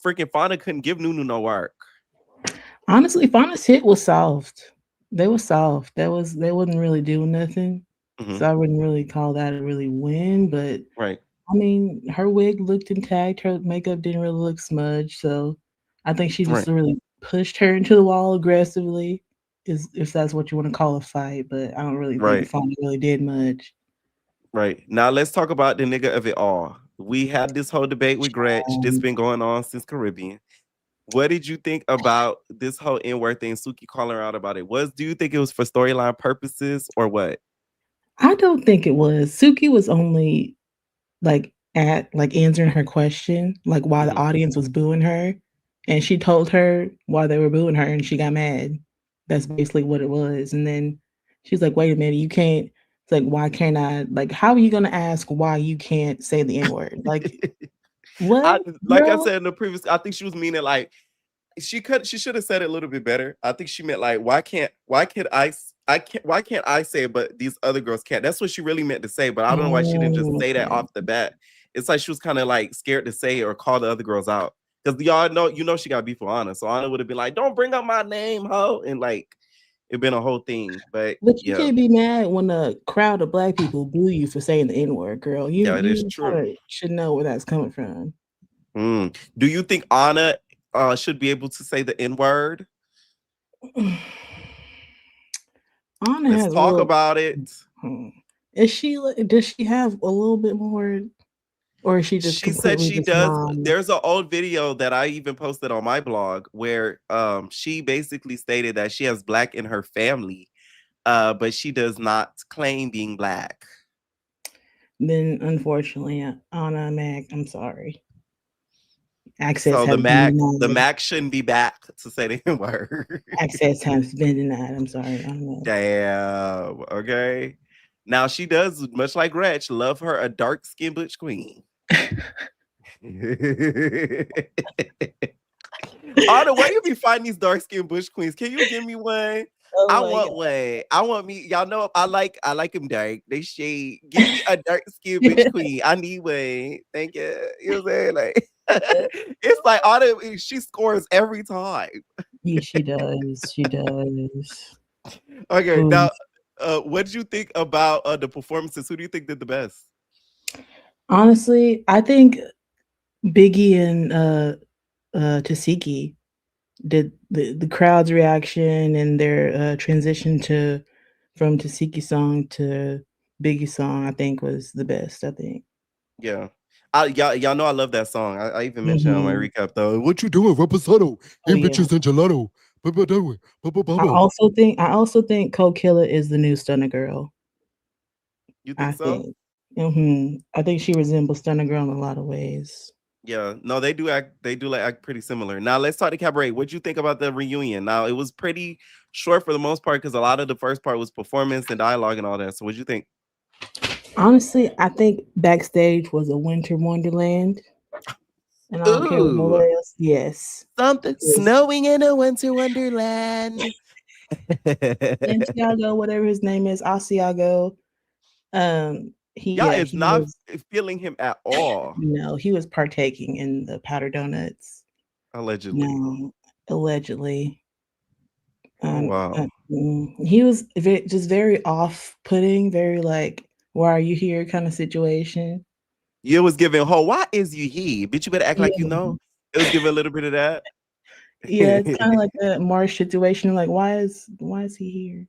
freaking Fauna couldn't give Nunu no work. Honestly, Fauna's hit was soft. They were soft. They wasn't really doing nothing. Mm-hmm. So I wouldn't really call that a really win, but right. I mean, her wig looked intact. Her makeup didn't really look smudged. So I think she just really pushed her into the wall aggressively, if that's what you want to call a fight. But I don't really think Fauna really did much. Right. Now let's talk about the nigga of it all. We had this whole debate with Gretch. This been going on since Caribbean. What did you think about this whole N-word thing? Suki calling her out about it. Do you think it was for storyline purposes or what? I don't think it was. Suki was only answering her question, like why the audience was booing her. And she told her why they were booing her and she got mad. That's basically what it was. And then she's like, wait a minute, you can't, it's like, why can't I, like, how are you going to ask why you can't say the N-word? Like, what? I said in the previous, I think she was meaning like, she should have said it a little bit better. I think she meant like, why can't I say it, but these other girls can't? That's what she really meant to say, but I don't know why she didn't just say that off the bat. It's like she was kind of like scared to say it or call the other girls out. Because y'all know, she got beef with Anna. So Anna would have been like, don't bring up my name, ho. And like, it'd been a whole thing. But you can't be mad when a crowd of black people boo you for saying the N-word, girl. It is true. Should know where that's coming from. Do you think Anna should be able to say the N-word? Anna Let's talk about it. Does she have a little bit more, or is she just? She said she does. There's an old video that I even posted on my blog where she basically stated that she has black in her family, but she does not claim being black. Then unfortunately, Anna Mac, I'm sorry. Access so the Mac shouldn't be back to say the N-word. Access has been denied. I'm sorry. Damn. Okay. Now she does, much like Gretch, love her a dark-skinned butch queen. Anna, where you be finding these dark-skinned butch queens? Can you give me one? I want one. I want me. Y'all know I like them dark. They shade. Give me a dark-skinned bitch queen. I need one. Thank you. You know what I'm saying? Like it's like Anna, she scores every time. Yeah, she does. She does. Okay, now what did you think about the performances? Who do you think did the best? Honestly, I think Biggie and Tasiki did the crowd's reaction and their transition from Tasiki song to Biggie song, I think was the best. I think. Yeah. Y'all know I love that song. I even mentioned on my recap though. What you doing, Reposado? Hey, bitches and gelato. I also think Cold Killer is the new Stunner Girl. You think so? I think she resembles Stunner Girl in a lot of ways. Yeah, no, they do act pretty similar. Now let's talk to Cabaret. What'd you think about the reunion? Now it was pretty short for the most part because a lot of the first part was performance and dialogue and all that. So what'd you think? Honestly, I think backstage was a winter wonderland, and I don't care what Ooh, nobody else. Yes, something yes. snowing in a winter wonderland. Santiago, whatever his name is, Asiago. Y'all is He not was feeling him at all, no, he was partaking in the powder donuts. allegedly. No, allegedly. Oh wow. He was just very off-putting, very like, "Why are you here?" kind of situation. You was giving ho, why is you he? Bitch, you better act like you Yeah, know. It was giving a little bit of that. yeah, it's kind of like a Marsh situation. Like, why is he here?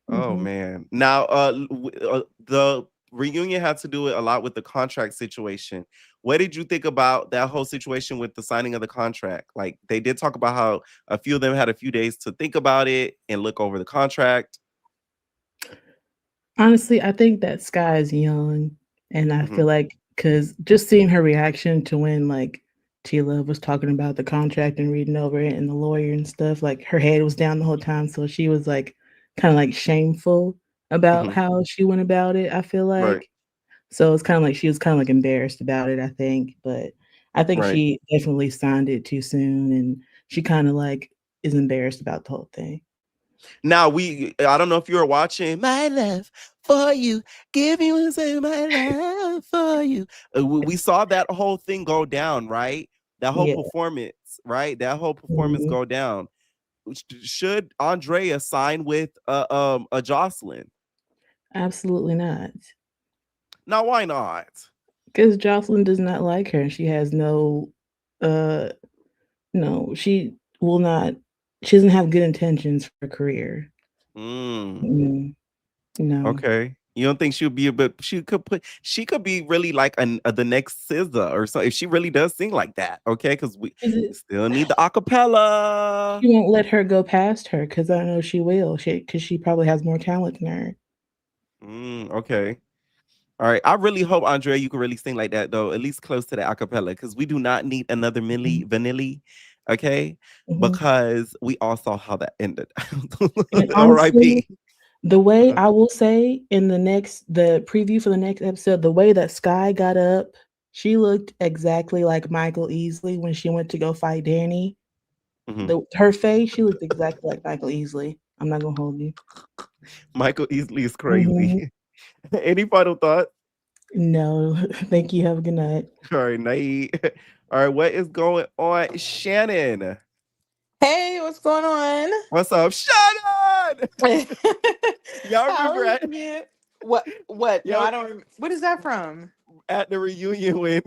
Oh Hmm. man. Now the reunion had to do it a lot with the contract situation. What did you think about that whole situation with the signing of the contract? Like they did talk about how a few of them had a few days to think about it and look over the contract. Honestly, I think that Sky is young, and I Mhm. feel like because just seeing her reaction to when like Tila was talking about the contract and reading over it and the lawyer and stuff, like her head was down the whole time, so she was like kind of like shameful about Mhm. how she went about it. I feel Right. like so it's kind of like she was kind of like embarrassed about it. I think, but I think Right. she definitely signed it too soon, and she kind of like is embarrassed about the whole thing. Now I don't know if you were watching My Love for You. Give you say my love for you. We saw that whole thing go down, right? That whole Yeah. performance, right? That whole performance Mhm. go down. Should Andrea sign with a Joseline? Absolutely not. Now why not? Because Jocelyn does not like her. She has no, uh, no, she will not. She doesn't have good intentions for her career. Mm, Mm, no, okay. You don't think she'll be a bit? She could be really like the next SZA or so if she really does sing like that. Okay, because we is it? still need the acapella. She won't let her go past her because I know she will. Because she probably has more talent than her. Okay. All right. I really hope Andrea you can really sing like that though, at least close to the acapella, because we do not need another Millie Mhm, Vanilli. Okay. mhm. Because we all saw how that ended. And honestly, R.I.P. the way Uh-huh. I will say in the preview for the next episode, the way that Sky got up, she looked exactly like Michael Easley when she went to go fight Danny. Mhm. Her face, she looked exactly like Michael Easley. I'm not gonna hold you. Michael Easley is Mhm. crazy. Any final thoughts? No, thank you. Have a good night. All right, Nate. All right, what is going on? Shannon. Hey, what's going on? What's up? Shannon! Y'all How remember are you? What? What? No, y'all I don't. What is that from? at the reunion when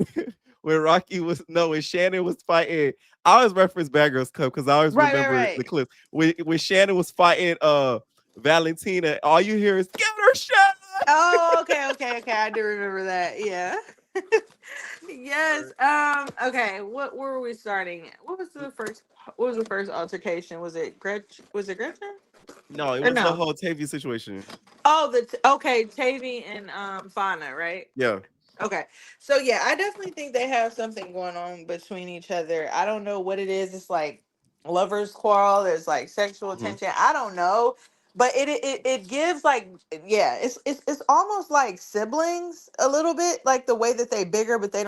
when Rocky was no when Shannon was fighting. I always reference Bad Girls Club because I always Right, right, remember the right. clip when Shannon was fighting Valentina. All you hear is "Get her, Shannon." Oh, okay, okay, okay. I do remember that. Yeah. Yes. Okay. What? Where were we starting? What was the first? What was the first altercation? Was it Gretchen? Was it Gretchen? No, it Or was the no? whole Tavia situation. Oh, okay, Tavy and Fauna, right? Yeah. Okay. So yeah, I definitely think they have something going on between each other. I don't know what it is. It's like lovers quarrel. There's like sexual Hmm. tension. I don't know. But it gives like yeah, it's almost like siblings a little bit, like the way that they bicker, but they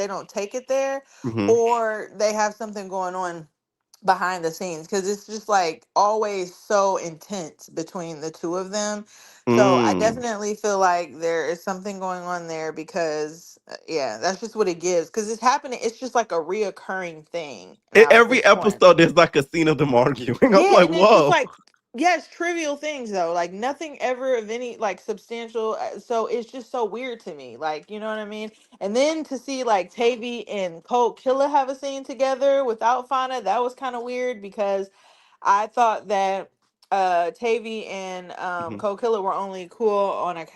don't take it there, Hmm. or they have something going on behind the scenes because it's just like always so intense between the two of them. So I Mm. definitely feel like there is something going on there because yeah, that's just what it gives because it's happening. It's just like a reoccurring thing now at Every this point. episode, there's like a scene of them arguing. I'm Yeah, like, and it's just whoa. like yes, trivial things though, like nothing ever of any like substantial. So it's just so weird to me, like you know what I mean. And then to see like Tavy and Colt Killer have a scene together without Fauna, that was kind of weird because I thought that Tavy and Mhm. Colt Killer were only cool on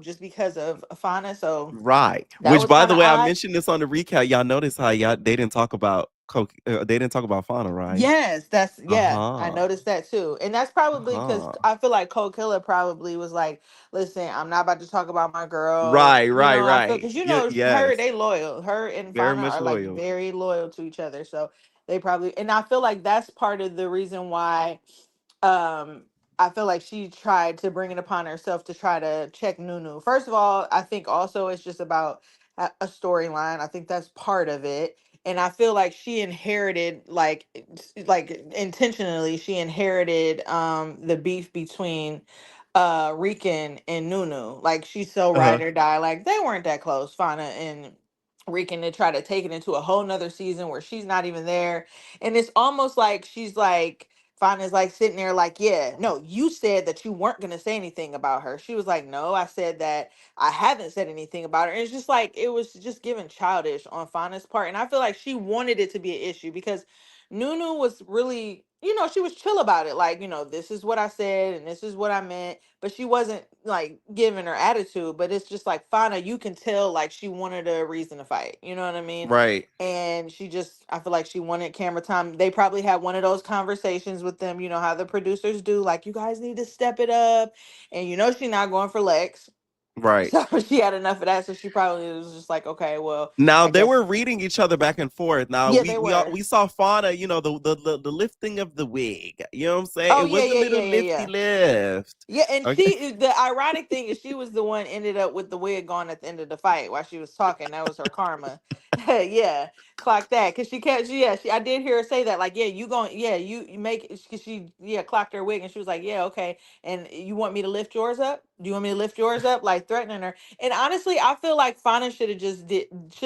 just because of Fauna. So Right. that Which, was by kind the of way, I odd. mentioned this on the recap. Y'all notice how they didn't talk about Coke. They didn't talk about Fauna, right? Yes, Uh yeah, I huh. noticed that too. And that's probably because Uh huh. I feel like Cole Killer probably was like, listen, I'm not about to talk about my girl. Right. You Right. know, I feel Right. because Yeah. her, Yes. they loyal. Her and Very Fauna much are like loyal. very loyal to each other. So they probably and I feel like that's part of the reason why um I feel like she tried to bring it upon herself to try to check Nunu. First of all, I think also it's just about a storyline. I think that's part of it. And I feel like she inherited like intentionally she inherited the beef between Rican and Nunu. Like she's so ride Uh-huh. or die. Like they weren't that close, Fauna and Rican, to try to take it into a whole nother season where she's not even there. And it's almost like she's like Fauna's like sitting there like, yeah, no, you said that you weren't gonna say anything about her. She was like, no, I said that I haven't said anything about her. And it's just like it was just given childish on Fauna's part. And I feel like she wanted it to be an issue because Nunu was really, she was chill about it. Like, this is what I said and this is what I meant. But she wasn't like giving her attitude. But it's just like Fauna, you can tell like she wanted a reason to fight. You know what I mean? Right. And I feel like she wanted camera time. They probably had one of those conversations with them, how the producers do, like, you guys need to step it up. And she's not going for Lex. Right. So she had enough of that. So she probably was just like, okay, well, Now I they guess. were reading each other back and forth. Now Yeah, they we were. we saw Fauna, the lifting of the wig. You know what I'm saying? Oh, It yeah, was a yeah, little yeah, yeah, lifty yeah. lift. Yeah, and Okay. the ironic thing is she was the one ended up with the wig on at the end of the fight while she was talking. That was her karma. Yeah, clock that. Cause she kept, I did hear her say that, like, yeah, you make, cause she clocked her wig and she was like, yeah, okay. And you want me to lift yours up? Do you want me to lift yours up? Like threatening her. And honestly, I feel like Fauna should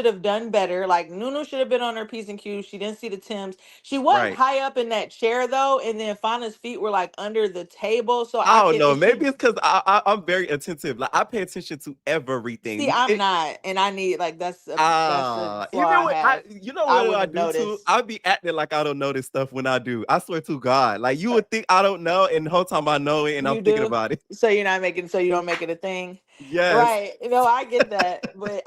have done better. Like Nunu should have been on her P's and Q's. She didn't see the Tims. She was Right. high up in that chair though, and then Fauna's feet were like under the table. So I don't know. if Maybe she it's because I'm very attentive. Like I pay attention to everything. see, I'm not, and I need like that's a flaw Even I when have. you know I what I wouldn't have do too? noticed. I be acting like I don't notice stuff when I do. I swear to God. Like you would think I don't know, and the whole time I know it, and I'm You thinking do? about it. So you're not making, so you don't make it a thing. Yes. Right. I get that. But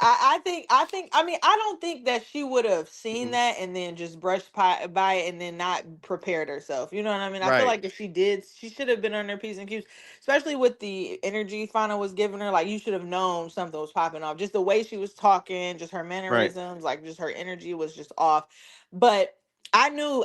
I mean, I don't think that she would have seen Hmm. that and then just brushed by it and then not prepared herself. You know what I mean? I feel Right. like if she did, she should have been on her P's and Q's, especially with the energy Fauna was giving her. Like, you should have known something was popping off. Just the way she was talking, just her Right. mannerisms, like, just her energy was just off. But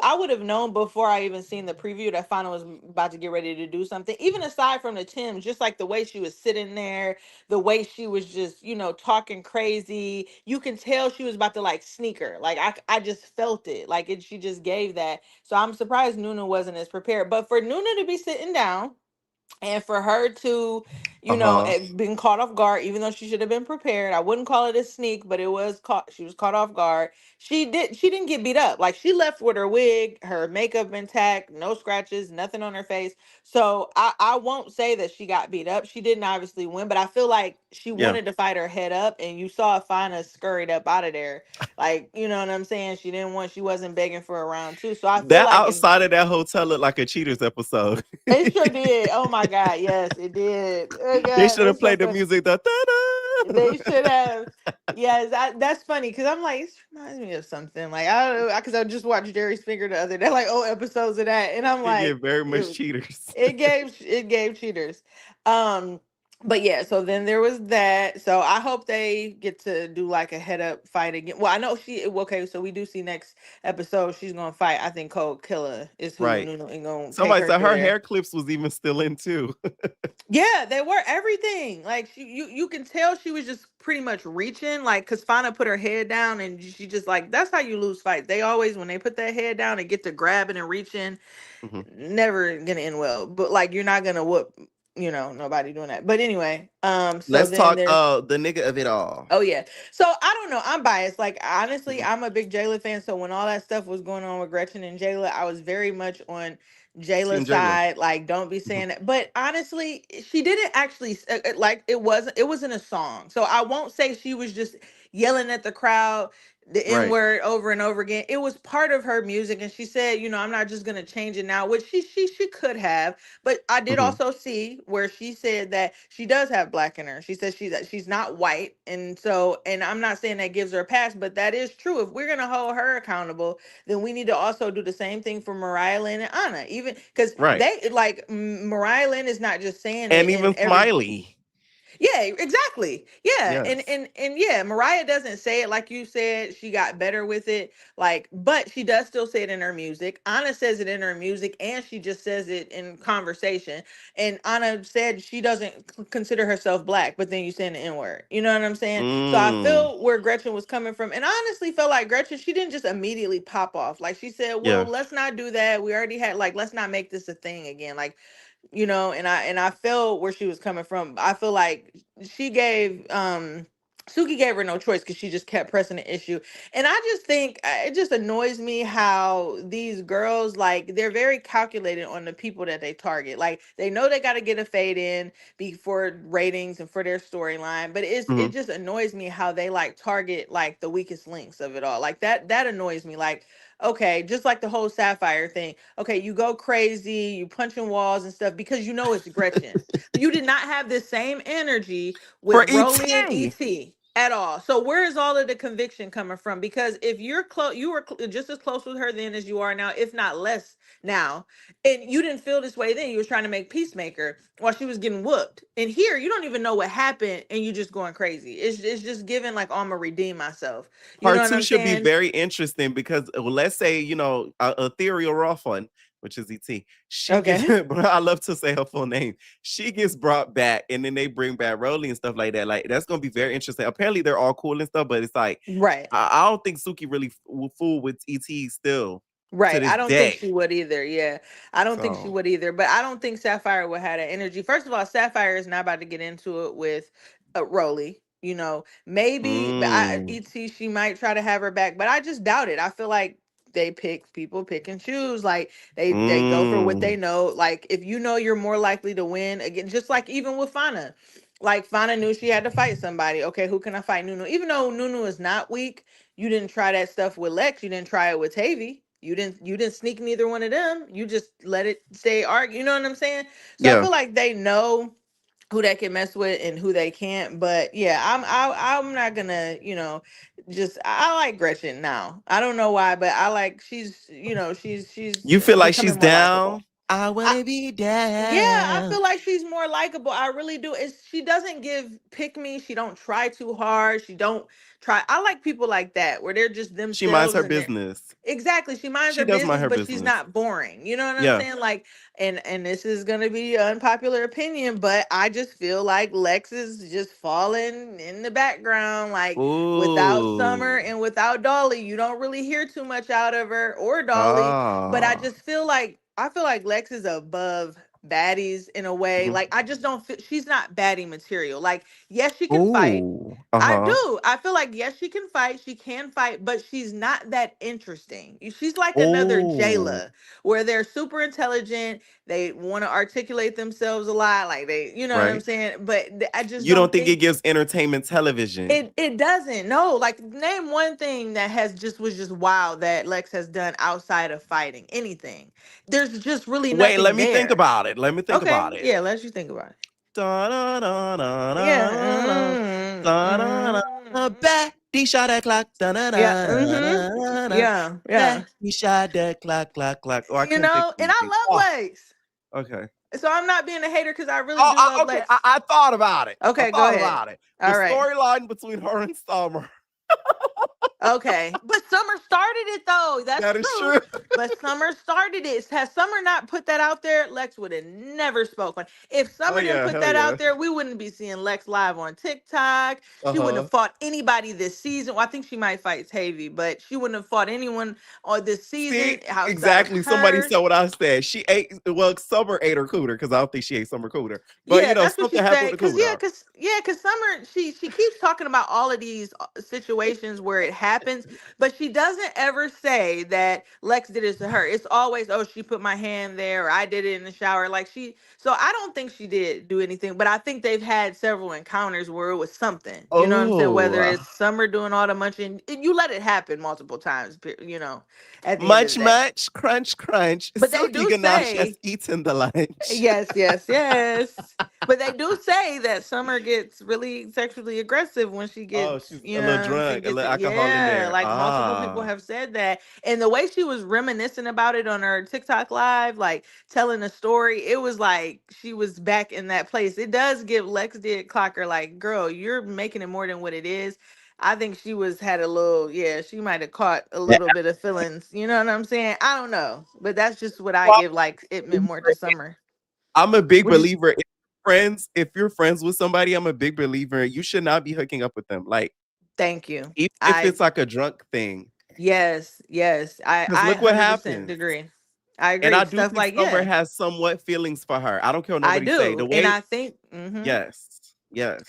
I would have known before I even seen the preview that Fauna was about to get ready to do something. Even aside from the Tims, just like the way she was sitting there, the way she was just, talking crazy. You can tell she was about to like sneaker. Like I just felt it. Like she just gave that. So I'm surprised Nuna wasn't as prepared. But for Nuna to be sitting down and for her to Uh-huh. been caught off guard, even though she should have been prepared. I wouldn't call it a sneak, but it was caught, she was caught off guard. She didn't get beat up. Like, she left with her wig, her makeup intact, no scratches, nothing on her face. So I won't say that she got beat up. She didn't obviously win, but I feel like she Yeah. wanted to fight her head up, and you saw Fina scurried up out of there. Like, you know what I'm saying? She wasn't begging for a round two. So I feel That like if outside of that hotel looked like a Cheaters episode. it sure did. Oh my God, yes, it did. Oh They God, should have that's so played the funny. music. They should have. Yes, that's funny because I'm like, it reminds me of something. Like, I don't know, because I just watched Jerry's Finger the other day, like old episodes of that, and I'm It gave like, very much Cheaters. it gave cheaters. Um, but yeah, so then there was that. So I hope they get to do like a head up fight again. Well, I know okay, so we do see next episode she's gonna fight. I think Cold Killer is who Right. Nuno is gonna take Somebody her said through her there. hair clips was even still in too. Yeah, they were everything. Like, you can tell she was just pretty much reaching, like, cause Fana put her head down and she just like, that's how you lose fights. They always, when they put that head down and get to grabbing and reaching, Mhm. never gonna end well. But like, you're not gonna whoop, nobody doing that. But anyway, so Let's then talk there's the nigga of it all. Oh yeah. So I don't know. I'm biased. Like, honestly, I'm a big Jayla fan. So when all that stuff was going on with Gretchen and Jayla, I was very much on Team Jayla's Jayla. side. Like, don't be Mhm. saying that. But honestly, she didn't actually like, it wasn't a song. So I won't say she was just yelling at the crowd the N Right. word over and over again. It was part of her music, and she said, I'm not just gonna change it now, which she could have. But I did Mhm. also see where she said that she does have black in her. She says she's not white, and so, and I'm not saying that gives her a pass, but that is true. If we're gonna hold her accountable, then we need to also do the same thing for Mariah Lynn and Anna, even because Right. they like Mariah Lynn is not just saying And it, and even every Smiley. Yeah, exactly. Yeah. And Yes. and yeah, Mariah doesn't say it like you said. She got better with it. Like, but she does still say it in her music. Anna says it in her music and she just says it in conversation. And Anna said she doesn't consider herself black, but then you saying the N-word. You know what I'm saying? So I Mm. feel where Gretchen was coming from. And I honestly felt like Gretchen, she didn't just immediately pop off. Like she said, well, Yeah. let's not do that. We already had like let's not make this a thing again. Like, and I felt where she was coming from. I feel like she gave Suki gave her no choice because she just kept pressing the issue. And I just think it just annoys me how these girls, like, they're very calculated on the people that they target. Like they know they got to get a fade in before ratings and for their storyline, but it Mhm. just annoys me how they like target like the weakest links of it all. Like that annoys me. Like, okay, just like the whole Sapphire thing. Okay, you go crazy, you punching walls and stuff because you know it's Gretchen. You did not have the same energy For with Rolly and ET. ET at all. So where is all of the conviction coming from? Because if you're close, you were just as close with her then as you are now, if not less now, and you didn't feel this way then. You was trying to make Peacemaker while she was getting whooped. And here, you don't even know what happened, and you just going crazy. It's just giving like, oh, I'm gonna redeem myself. You know Part what two I'm should be saying? very interesting because let's say, Ethereal Raw Fun, which is ET, she gets, Okay. I love to say her full name. She gets brought back and then they bring back Rolly and stuff like that. Like, that's going to be very interesting. Apparently, they're all cool and stuff, but it's like, Right. I don't think Suki really will fool with ET still to Right. this I don't think day. she would either. Yeah. I don't think she So, would either. But I don't think Sapphire would have that energy. First of all, Sapphire is not about to get into it with Rolly. Maybe mm, ET, she might try to have her back, but I just doubt it. I feel like people pick and choose. Like they go for what they mm, know. Like if you know you're more likely to win again, just like even with Fauna. Like Fauna knew she had to fight somebody. Okay, who can I fight? Nunu. Even though Nunu is not weak, you didn't try that stuff with Lex. You didn't try it with Tavy. You didn't sneak neither one of them. You just let it stay argue. You know what I'm saying? So I yeah. feel like they know who they can mess with and who they can't. But yeah, I'm not gonna, just I like Gretchen now. I don't know why, but I like she's You feel like she's becoming more likable. down? I I, want to be yeah, I down. feel like she's more likable. I really do. She doesn't give pick me. She don't try too hard. She don't try. I like people like that where they're just She minds themselves her and they're business. exactly. She minds She her does mind business, her but she's business. not boring. You know what I'm Yeah. saying? Like, and this is gonna be an unpopular opinion, but I just feel like Lex is just falling in the background. Like without Summer Ooh. and without Dolly, you don't really hear too much out of her or Dolly. But I Ah. just feel like Lex is above Baddies in a way. Mhm. Like I just don't feel she's not baddie material. Like yes, she can fight. Ooh. I Uh-huh. do. I feel like yes, she can fight. She can fight, but she's not that interesting. She's like another Oh. Jayla, where they're super intelligent. They want to articulate themselves a lot, like you know what I'm Right. saying. But I just You don't don't think it think gives entertainment television? it doesn't. No, like name one thing that was just wild that Lex has done outside of fighting. Anything. There's just really Wait, let nothing me think there. about it. Let me think Okay, about it. yeah, let you think about it. Da da da da Yeah. da da da da da. Betty shot that clock. Da da Yeah. da da da. Yeah. Yeah. Betty shot that clock, clock, clock. Oh, I couldn't think of And anything. I Oh, love Lex. okay. So I'm not being a hater because I really Oh, do love okay. Lex. I thought about it. I Okay, go thought ahead. about it. The All right. storyline between her and Summer. Okay. But Summer started it though. That's That is true. true. But Summer started it. Has Summer not put that out there, Lex would have never spoken. If Oh Summer didn't yeah, put hell that yeah. out there, we wouldn't be seeing Lex live on TikTok. Uh She wouldn't huh. have fought anybody this season. Well, I think she might fight Tavy, but she wouldn't have fought anyone on this See, season outside of exactly. Somebody her. said what I said. She ate, well, Summer ate her cooter because I don't think she ate Summer cooter. But Yeah, that's what she something happened said. with the cooter. Cause Summer, she keeps talking about all of these situations where it happens, but she doesn't ever say that Lex did it to her. It's always, oh, she put my hand there, or I did it in the shower. So I don't think she did do anything, but I think they've had several encounters where it was something. You know what I'm saying? Whether Oh, it's Summer doing all the munching, you let it happen multiple times. At the end of much, the day. much, crunch, crunch. But they Silky do ganache has say eaten the lunch. yes, yes, yes. But they do say that Summer gets really sexually aggressive when she Oh, gets, she's you a little know, she drunk, a gets little it. alcohol in Yeah, there. like multiple people Ah. have said that. And the way she was reminiscing about it on her TikTok live, like telling a story, it was like she was back in that place. It does give Lex did Clocker like, girl, you're making it more than what it is. I think she had a little, yeah, she might have caught a Yeah. little bit of feelings. You know what I'm saying? I don't know. But that's just what I give like it meant more to Summer. I'm a big What is believer in friends. If you're friends with somebody, I'm a big believer. You should not be hooking up with them. Like, thank you. even if I it's like a drunk thing. Yes, yes. Because I look what 100% happens. agree. I And I agree. do Stuff think like Summer yeah, has somewhat feelings for her. I don't care what I nobody say. do. The And way, I think yes, yes.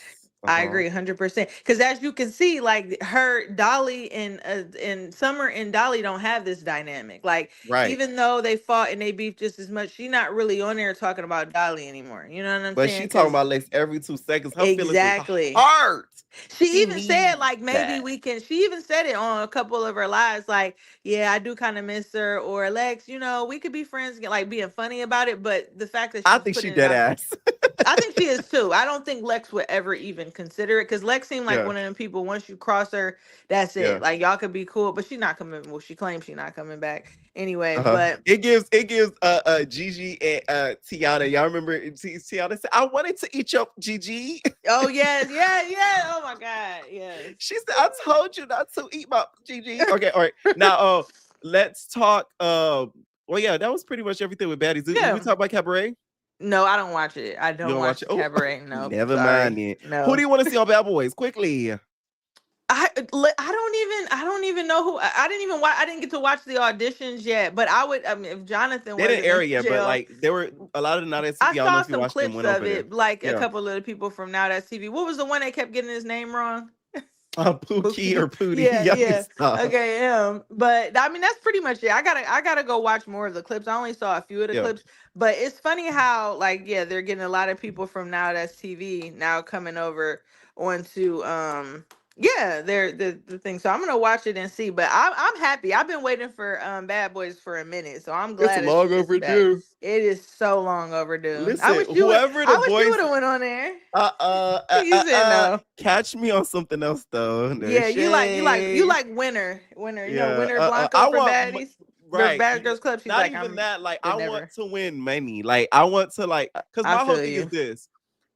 I Uh-huh. agree 100% cuz as you can see like her Dolly and Summer and Dolly don't have this dynamic. Like Right. even though they fought and they beefed just as much, she not really on there talking about Dolly anymore. You know what I'm But saying? she talking Cuz about Lex every 2 seconds. Her feelings is exactly. hurt. She She even said needs like maybe that. we can. She even said it on a couple of her lives, like, "Yeah, I do kind of miss her," or "Lex, you know, we could be friends," like being funny about it. But the fact that I she's think she putting it dead out, ass. I think she is too. I don't think Lex would ever even consider it because Lex seemed like Yeah. one of them people. Once you cross her, that's it. Yeah. Like y'all could be cool, but she's not coming. Well, she claims she's not coming back anyway. Uh-huh. But It gives Gigi and Tiana. Y'all remember Tiana said, I wanted to eat your Gigi. oh yes, yeah, yeah. Oh my god, yes. She said, I told you not to eat my Gigi. Okay, all right. Now let's talk well yeah, that was pretty much everything with Baddies. Did we Yeah. talk about Cabaret? No, I don't watch it. I You don't don't watch watch it? Oh, Cabaret. No, never mind sorry. then. Who do No. you want to see on Bad Boys? Quickly. I don't even know who I didn't even watch. I didn't get to watch the auditions yet, but I would. I mean, if Jonathan They didn't wasn't air in it yet, but jail, like there were a lot of the Not at I TV. I don't know saw if you some watched them, clips went of over there. it. Like a Yeah. couple of the people from Now That's TV. What was the one that kept getting his name wrong? Pookie or Bookie. Pootie. Yeah, Y'all can yeah. stop. Okay, but I mean that's pretty much it. I gotta go watch more of the clips. I only saw a few of the Yeah. clips, but it's funny how like yeah, they're getting a lot of people from Now That's TV now coming over onto yeah, they're the thing. So I'm gonna watch it and see. But I'm happy. I've been waiting for Bad Boys for a minute, so I'm It's glad long it's back. overdue. It is so long overdue. Listen, whoever the I wish you voice would have went on there. uh uh uh You uh, said uh no. catch me on something else though. No Yeah, you shade. like Winter. You know Yeah. Winter Blanco I for want Baddies, for right. Bad Girls Club. She's Not like even I'm that. Like would I want never. to win money. Like I want to like because I my whole feel thing is you. this.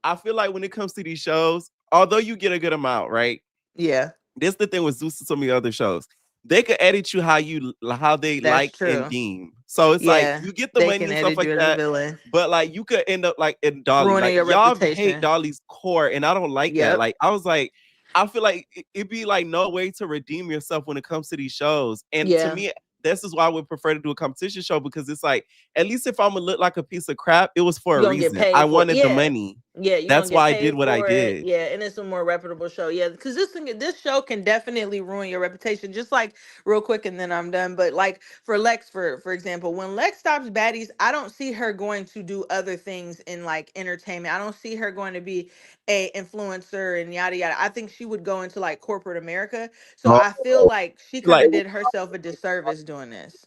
I feel like when it comes to these shows, although you get a good amount, right? Yeah, This the thing with Zeus and so many other shows. They could edit you how they that's like and true. deem. So it's like Yeah, you get the they money can and stuff edit like you as a that, villain, but like you could end up like in Dolly. ruining Like your y'all hate reputation. Dolly's core, and I don't like that. Yep. Like I was like, I feel like it'd be like no way to redeem yourself when it comes to these shows. And to Yeah, me, this is why I would prefer to do a competition show because it's like at least if I'm gonna look like a piece of crap, it was for a you gonna get reason. I paid for it. wanted the Yeah. money. Yeah, you're gonna That's get why I did paid what I for it. did. Yeah, and it's a more reputable show. Yeah, because this show can definitely ruin your reputation. Just like real quick, and then I'm done. But like for Lex, for example, when Lex stops Baddies, I don't see her going to do other things in like entertainment. I don't see her going to be a influencer and yada yada. I think she would go into like corporate America. So Oh, I feel like she kind like of did herself a disservice doing this.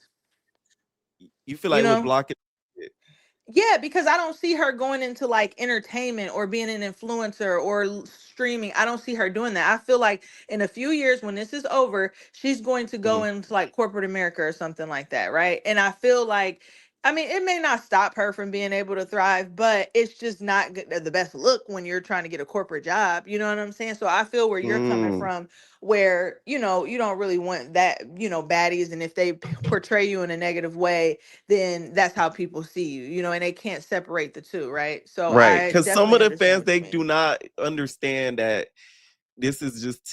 you feel You like it would know? block it. Yeah, because I don't see her going into like entertainment or being an influencer or streaming. I don't see her doing that. I feel like in a few years when this is over, she's going to go Mhm. into like corporate America or something like that, right? And I feel like I mean, it may not stop her from being able to thrive, but it's just not good, the best look when you're trying to get a corporate job. You know what I'm saying? So I feel where you're coming Mm, from, where you don't really want that, baddies, and if they portray you in a negative way, then that's how people see you, and they can't separate the two, right? So right. I Because some of definitely the understand fans what you they mean. do not understand that this is just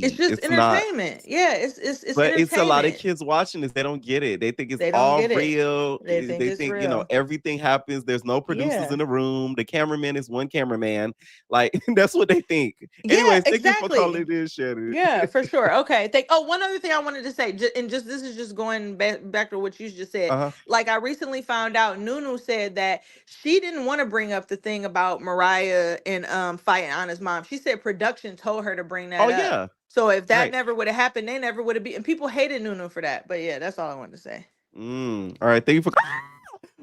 It's TV. just It's not, entertainment. Yeah, it's but it's a lot of entertainment. kids watching this. They don't get it. They think it's They don't all get it. real. They think They it's think, real. everything happens. There's no producers Yeah. in the room. The cameraman is one cameraman. Like that's what they think. Yeah, Anyways, thank you for calling exactly. in, Shannon. Yeah, for sure. Okay. One other thing I wanted to say, and just this is just going back to what you just said. Uh-huh. Like I recently found out, Nunu said that she didn't want to bring up the thing about Mariah and fighting Anna's mom. She said production told her to bring Oh that up. yeah. So if that Right. never would have happened, they never would have been. And people hated Nunu for that. But yeah, that's all I wanted to say. All right. Thank you for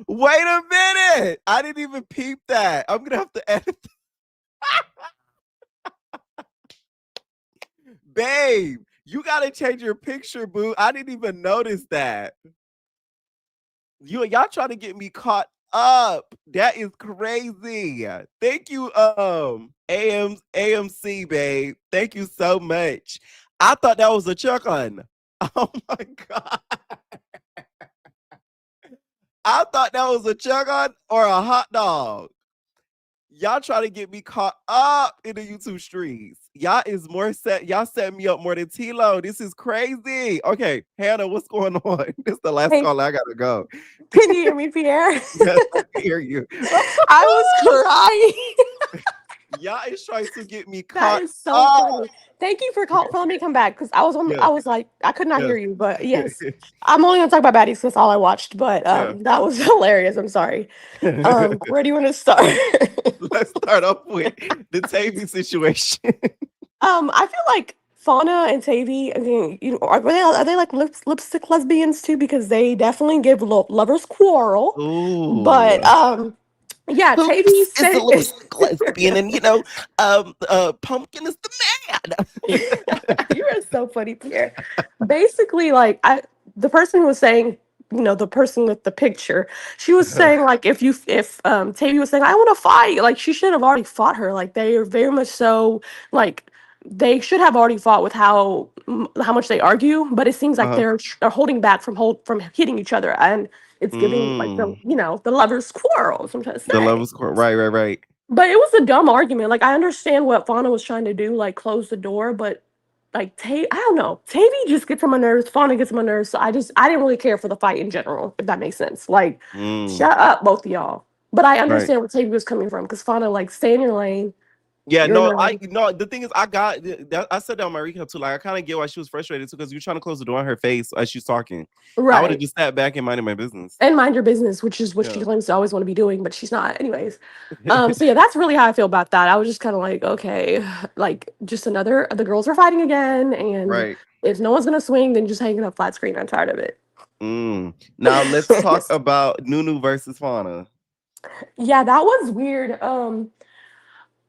Wait a minute. I didn't even peep that. I'm gonna have to edit. Babe, you gotta change your picture, boo. I didn't even notice that. Y'all trying to get me caught up. That is crazy. Thank you, AMC, babe. Thank you so much. I thought that was a chicken. Oh my god. I thought that was a chicken or a hot dog. Y'all trying to get me caught up in the YouTube streets. Y'all is more set. Y'all set me up more than T-Lo. This is crazy. Okay, Hannah, what's going on? This is the last Hey, call. I gotta go. can you hear me, Pierre? Yes, I can hear you. I was crying. Y'all is trying to get me That caught is so up. funny. Thank you for letting me come back because I was on. Yeah, I was like, I could not yeah, hear you, but yes, I'm only gonna talk about Baddies because all I watched. But yeah. that was hilarious. I'm sorry. Where do you want to start? Let's start off with the Tavy situation. I feel like Fauna and Tavy, I mean, are they like lipstick lesbians too? Because they definitely give lovers quarrel. But Ooh. yeah, Tavy Hoops is a said. lipstick lesbian, and Pumpkin is the man. You are so funny, Pierre. Basically, like the person who was saying, the person with the picture, she was saying like if Tavy was saying I want to fight, like she should have already fought her. Like they are very much so like they should have already fought with how much they argue, but it seems like Uh-huh. they're holding back from hitting each other, and it's giving like Mm. the lovers quarrels. I'm trying to The say. love is right, right, right. But it was a dumb argument. Like I understand what Fauna was trying to do, like close the door, but like I don't know. Tavy just gets on my nerves. Fauna gets on my nerves. So I didn't really care for the fight in general, if that makes sense. Like, Mm. shut up, both of y'all. But I Right. understand where Tavy was coming from because Fauna like stay in your lane. Yeah, You're in no, your lane. the thing is, I said that on my recap too. Like, I kind of get why she was frustrated too, because you're trying to close the door on her face as she's talking. I would have Right. just sat back and minded my business. And mind your business, which is what she Yeah. claims to always want to be doing, but she's not. Anyways. So yeah, that's really how I feel about that. I was just kind of like, okay, like just the girls are fighting again, and Right. if no one's gonna swing, then just hanging up flat screen. I'm tired of it. Mm. Now let's talk about Nunu versus Fauna. Yeah, that was weird.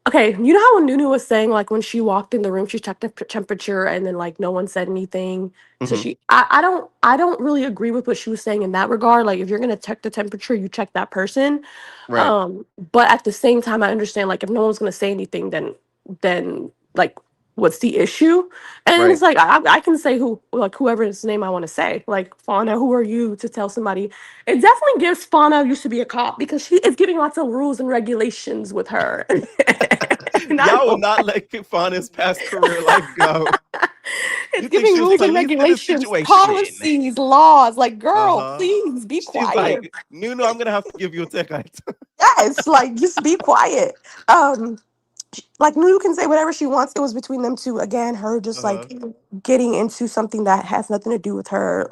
Okay, you know how when Nunu was saying like when she walked in the room, she checked the temperature and then like no one said anything. So Hmm. I don't really agree with what she was saying in that regard. Like if you're gonna check the temperature, you check that person. Right. But at the same time, I understand like if no one's gonna say anything, then like what's the issue? And Right. it's like I can say whoever's name I want to say. Like Fauna, who are you to tell somebody? It definitely gives Fauna used to be a cop because she is giving lots of rules and regulations with her. And I Y'all will don't not like let Fauna's past career life go. it's You think giving she was rules and policing the regulations, situation? policies, laws. Like, girl, Uh-huh. please be She's quiet. like, Nunu, I'm gonna have to give you a ticket. Yes, like just be quiet. Um, like Nunu can say whatever she wants. It was between them two. Again, her just Uh-huh. like getting into something that has nothing to do with her.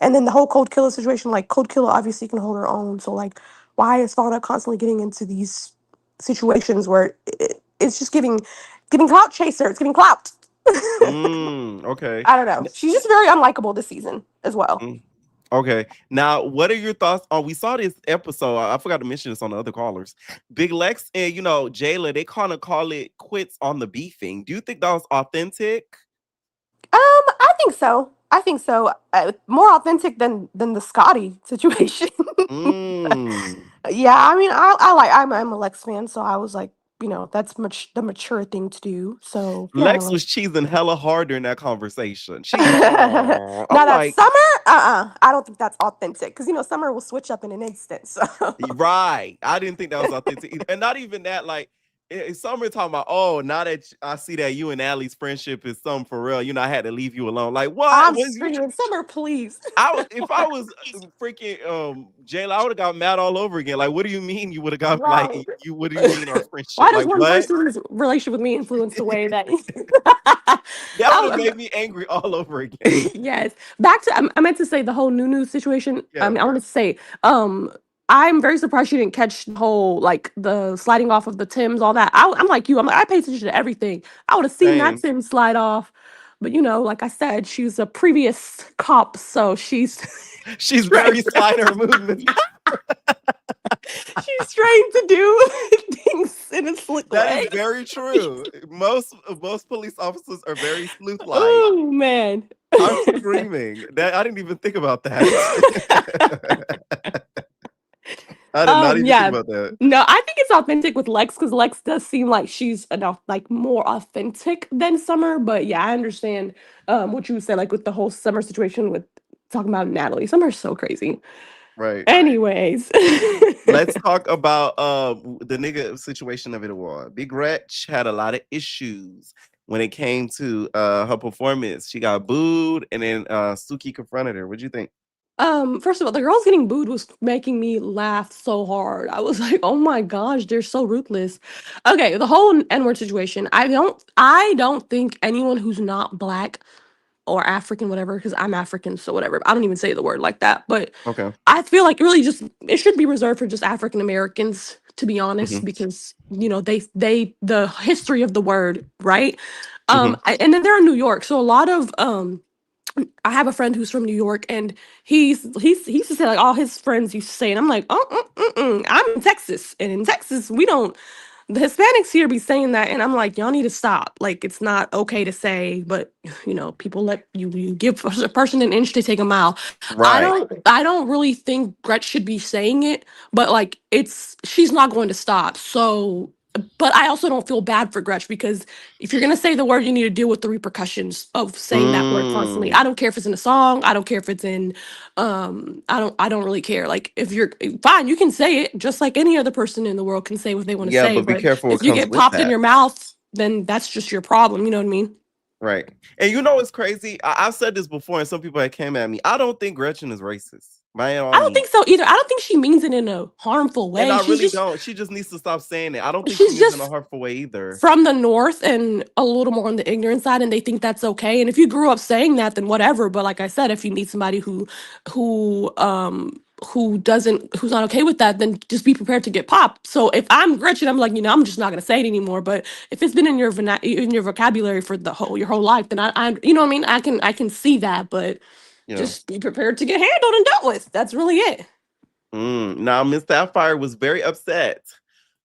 And then the whole Cold Killer situation, like Cold Killer obviously can hold her own. So like, why is Fauna constantly getting into these situations where it's just giving clout chaser? It's giving clout. Okay. I don't know. She's just very unlikable this season as well. Mm, okay. Now, what are your thoughts on? We saw this episode. I forgot to mention this on the other callers. Big Lex and Jayla, they kind of call it quits on the beefing. Do you think that was authentic? I think so. I think so. More authentic than the Scotty situation. Mm. Yeah, I mean, I'm a Lex fan, so I was like, that's much the mature thing to do. So yeah, Lex was cheesing hella hard during that conversation. She, now I'm that like, Summer, I don't think that's authentic because Summer will switch up in an instant. So right. I didn't think that was authentic either. And not even that, like, Summer talking about, oh, now that I see that you and Allie's friendship is something for real, I had to leave you alone. Like, what I'm was you? screaming, Summer, please. If I was freaking Jayla, I would have got mad all over again. Like, what do you mean you would have got like Right. you? What do you mean our friendship? Why does Like, one what? person's relationship with me influence the way that That would have I, made me angry all over again. yes. Back to I meant to say the whole Nunu situation. Yeah, I wanted to say, I'm very surprised you didn't catch the whole like the sliding off of the Tims, all that. I'm like you. I'm like I pay attention to everything. I would have seen that same. Tim slide off, but like I said, she's a previous cop, so she's She's very trained. slight in her movements. She's trying to do things in a slick That is way. very true. Most police officers are very sleuth-like. Oh man. I'm screaming. That I didn't even think about that. I did not even think Yeah. about that. No, I think it's authentic with Lex because Lex does seem like she's enough like more authentic than Summer. But yeah, I understand what you said, like with the whole Summer situation with talking about Natalie. Summer's so crazy. Right. Anyways. Let's talk about the nigga situation of it all. Big Retch had a lot of issues when it came to her performance. She got booed, and then Suki confronted her. What'd you think? First of all, the girls getting booed was making me laugh so hard. I was like, oh my gosh, they're so ruthless. Okay, the whole N-word situation. I don't think anyone who's not black or African, whatever, because I'm African, so whatever. I don't even say the word like that. But Okay. I feel like really just it should be reserved for just African Americans, to be honest, Mhm. because they the history of the word, right? Mhm. And then they're in New York, so a lot of I have a friend who's from New York, and he used to say like all his friends used to say, and I'm like, I'm in Texas, and in Texas we don't. The Hispanics here be saying that, and I'm like, y'all need to stop. Like, it's not okay to say, but people let you give a person an inch, they take a mile. Right. I don't really think Gretch should be saying it, but like, she's not going to stop. So, but I also don't feel bad for Gretch because if you're gonna say the word, you need to deal with the repercussions of saying that word constantly. Mm. I don't care if it's in a song. I don't care if it's in I don't really care. Like if you're fine, you can say it just like any other person in the world can say what they want to Yeah, say. but be But careful what if you comes get with popped in that. your mouth, then that's just your problem. You know what I mean? Right. And you know what's crazy? I've said this before, and some people that came at me. I don't think Gretchen is racist by all I don't think means. so either. I don't think she means it in a harmful And way. I really don't. She just needs to stop saying it. I don't think she She's means it in a just hurtful way either. from the north and a little more on the ignorant side, and they think that's okay. And if you grew up saying that, then whatever. But like I said, if you meet somebody who who's not okay with that, then just be prepared to get popped. So if I'm Gretchen, I'm like, I'm just not gonna say it anymore. But if it's been in your in your vocabulary for your whole life, then I you know what I mean? I can see that, but Yeah. just be prepared to get handled and dealt with. That's really it. Now, Miss Sapphire was very upset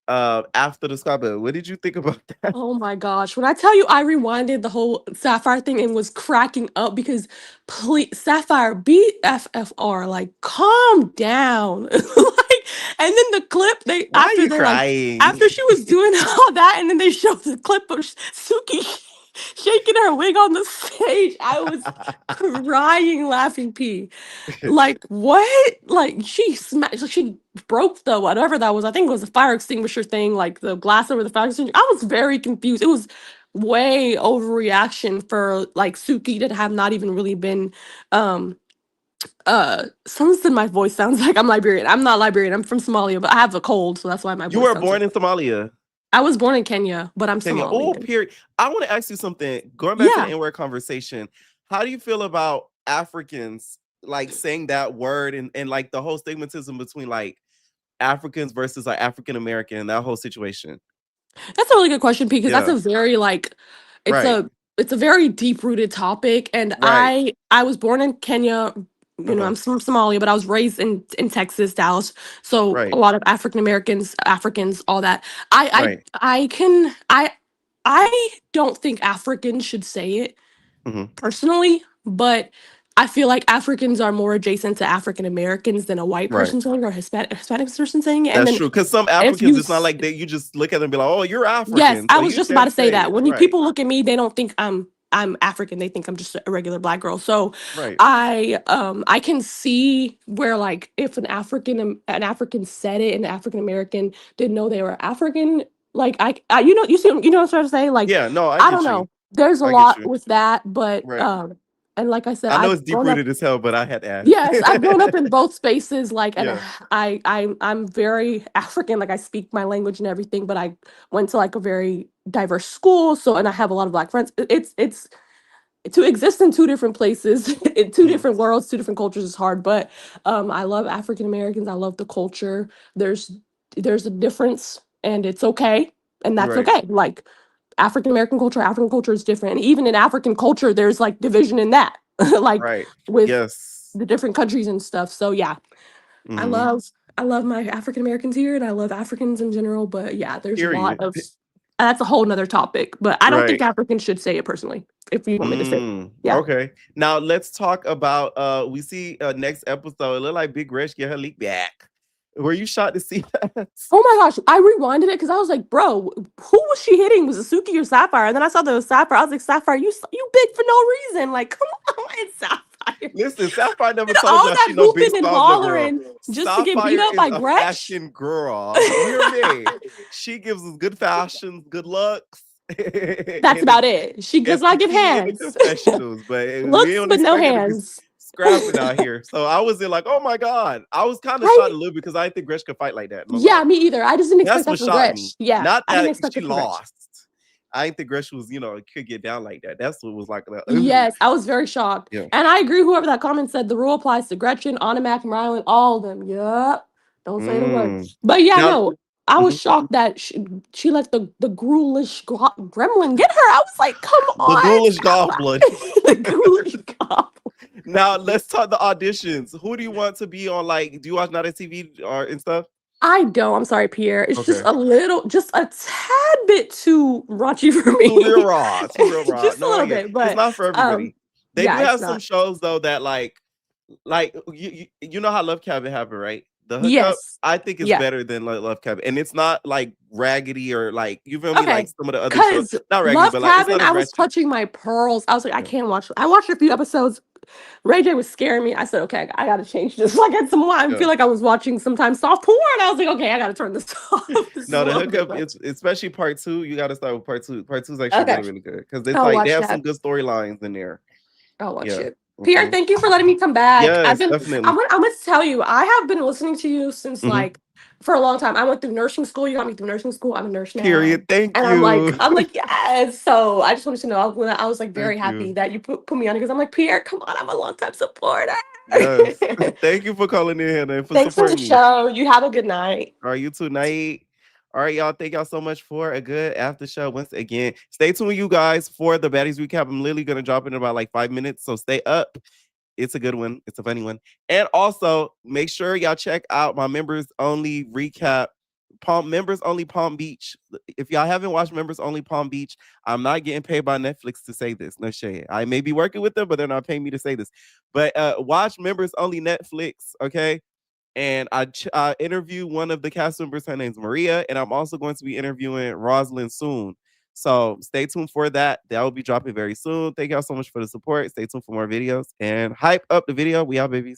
after the squabble. What did you think about that? Oh my gosh. When I tell you I rewinded the whole Sapphire thing and was cracking up because please Sapphire BFFR, like calm down. Like, and then the clip Why are you crying? after she was doing all that and then they showed the clip of Suki shaking her wig on the stage. I was crying laughing pee. Like what? Like she smashed. She broke the whatever that was. I think it was a fire extinguisher thing, like the glass over the fire extinguisher. I was very confused. It was way overreaction for like Suki to have not even really been. Something in my voice sounds like I'm Liberian. I'm not Liberian. I'm from Somalia, but I have a cold, so that's why my You voice were sounds like born in that. Somalia. I was born in Kenya, but I'm Kenya. Oh, Somalian. period. I want to ask you something. Going back to the Yeah. N-word conversation, how do you feel about Africans like saying that word and like the whole stigmatism between like Africans versus like African American and that whole situation? That's a really good question because that's Yeah. a very like it's Right. a it's a very deep rooted topic and Right. I was born in Kenya, Uh-huh. I'm from Somalia, but I was raised in Texas, Dallas. So a Right. lot of African Americans, Africans, all that. I Right. I I can I don't think Africans should say it Mhm. personally, but I feel like Africans are more adjacent to African Americans than a white Right. person saying it or Hispanic person saying it. And That's then true. Because some if Africans, you it's not like that. You just look at them and be like, "Oh, you're Yes, African," I so was you just about to shouldn't say say that. it. When Right. people look at me, they don't think I'm African. They think I'm just a regular black girl. So Right. I can see where like if an African said it and an African American didn't know they were African, like I you see what I'm trying to say? Like Yeah. No, I I don't get you. know. There's a I get lot you. with that, but Right. and like I said, I know I've it's deep grown up. rooted as hell, but I had to ask. Yes, I've grown up in both spaces, like, and Yeah. I'm very African, like I speak my language and everything, but I went to like a very diverse school, so and I have a lot of black friends. It's to exist in two different places, in two Mhm. different worlds, two different cultures is hard. But I love African Americans. I love the culture. There's a difference, and it's okay, and that's Right. okay. Like African American culture, African culture is different. And even in African culture, there's like division in that, like Right. with Yes. the different countries and stuff. So yeah, I Mhm. love I love my African Americans here, and I love Africans in general. But yeah, there's a lot Period. of. That's a whole nother topic. But I don't think Right. Africans should say it personally. If you want me to say, yeah. Okay. Now let's talk about we see next episode. It looked like Big Resh get her leak back. Were you shocked to see that? Oh my gosh, I rewinded it because I was like, bro, who was she hitting? Was it Suki or Sapphire? And then I saw that it was Sapphire. I was like, Sapphire, you big for no reason. Like, come on, it's Sapphire. Listen, Sapphire never And told all y'all that she no big hooping and star girl. hollering just to get beat Sapphire up is by a Gretch. fashion girl. You hear me? She gives us good fashions, good looks. That's about it. She does not give hands. Confessionals, but Looks, we don't but no expect her to be hands. scrapping out here. So I was there like, oh my God. I was kind of Right? shocked a little because I didn't think Gretch could fight like that. Yeah, me either. I just didn't That's expect that what from shocked me. Gretch. Yeah, Not I didn't that expect she it from Gretch. lost. I didn't think Gretch was, could get down like that. That's what was like. Yes, I was very shocked. Yeah. And I agree, whoever that comment said, the rule applies to Gretchen, Anna Mac, Rylan, all of them. Yup. Don't say the word. But yeah, Now- no, I was shocked that she let the ghoulish gremlin get her. I was like, come on. The ghoulish goblin. The ghoulish goblin. Now let's talk the auditions. Who do you want to be on? Like, do you watch Not a TV or and stuff? I don't. I'm sorry, Pierre. It's just Okay. just a tad bit too raunchy for me. Too real raw. Too real raw. Just a No, I little get it. bit, but it's not for everybody. They yeah, do have it's some not. shows though that like you know how Love Cabin happened, right? The hookup, Yes. I think is Yeah. better than Love Cabin, and it's not like raggedy or like you feel me, Okay. like some of the other shows. Because Not raggedy, Love but like it's Cabin, not as I was ratchet. clutching my pearls. I was like, I can't watch it. I watched a few episodes. Ray J was scaring me. I said, okay, I gotta change this. Like I Yeah. feel like I was watching sometimes soft porn. I was like, okay, I gotta turn this off. This No, is a the little bit hookup, much. it's especially part 2. You got to start with part 2. Part 2 is actually Okay. really, really good because it's I'll like watch they have that. some good storylines in there. I'll watch Yeah. it. Pierre, thank you for letting me come back. Yes, I'm definitely. gonna tell you, I have been listening to you since Mhm. like for a long time. I went through nursing school. You got me through nursing school. I'm a nurse now. Period. Thank And you. I'm like, yes. So I just wanted to know. I was like very Thank you. happy that you put me on it because I'm like, Pierre, come on, I'm a long time supporter. Yes. Thank you for calling in, Hannah, and for Thanks for the supporting me. show. You have a good night. All right, you too, night. All right, y'all. Thank y'all so much for a good after show. Once again, stay tuned, you guys, for the Baddies recap. I'm literally gonna drop it in about like 5 minutes, so stay up. It's a good one. It's a funny one. And also, make sure y'all check out my members only recap. Members only Palm Beach. If y'all haven't watched Members Only Palm Beach, I'm not getting paid by Netflix to say this. No shade. I may be working with them, but they're not paying me to say this. But watch Members Only Netflix, okay? And I interview one of the cast members. Her name's Maria, and I'm also going to be interviewing Rosalind soon. So stay tuned for that. That will be dropping very soon. Thank y'all so much for the support. Stay tuned for more videos and hype up the video. We out, babies.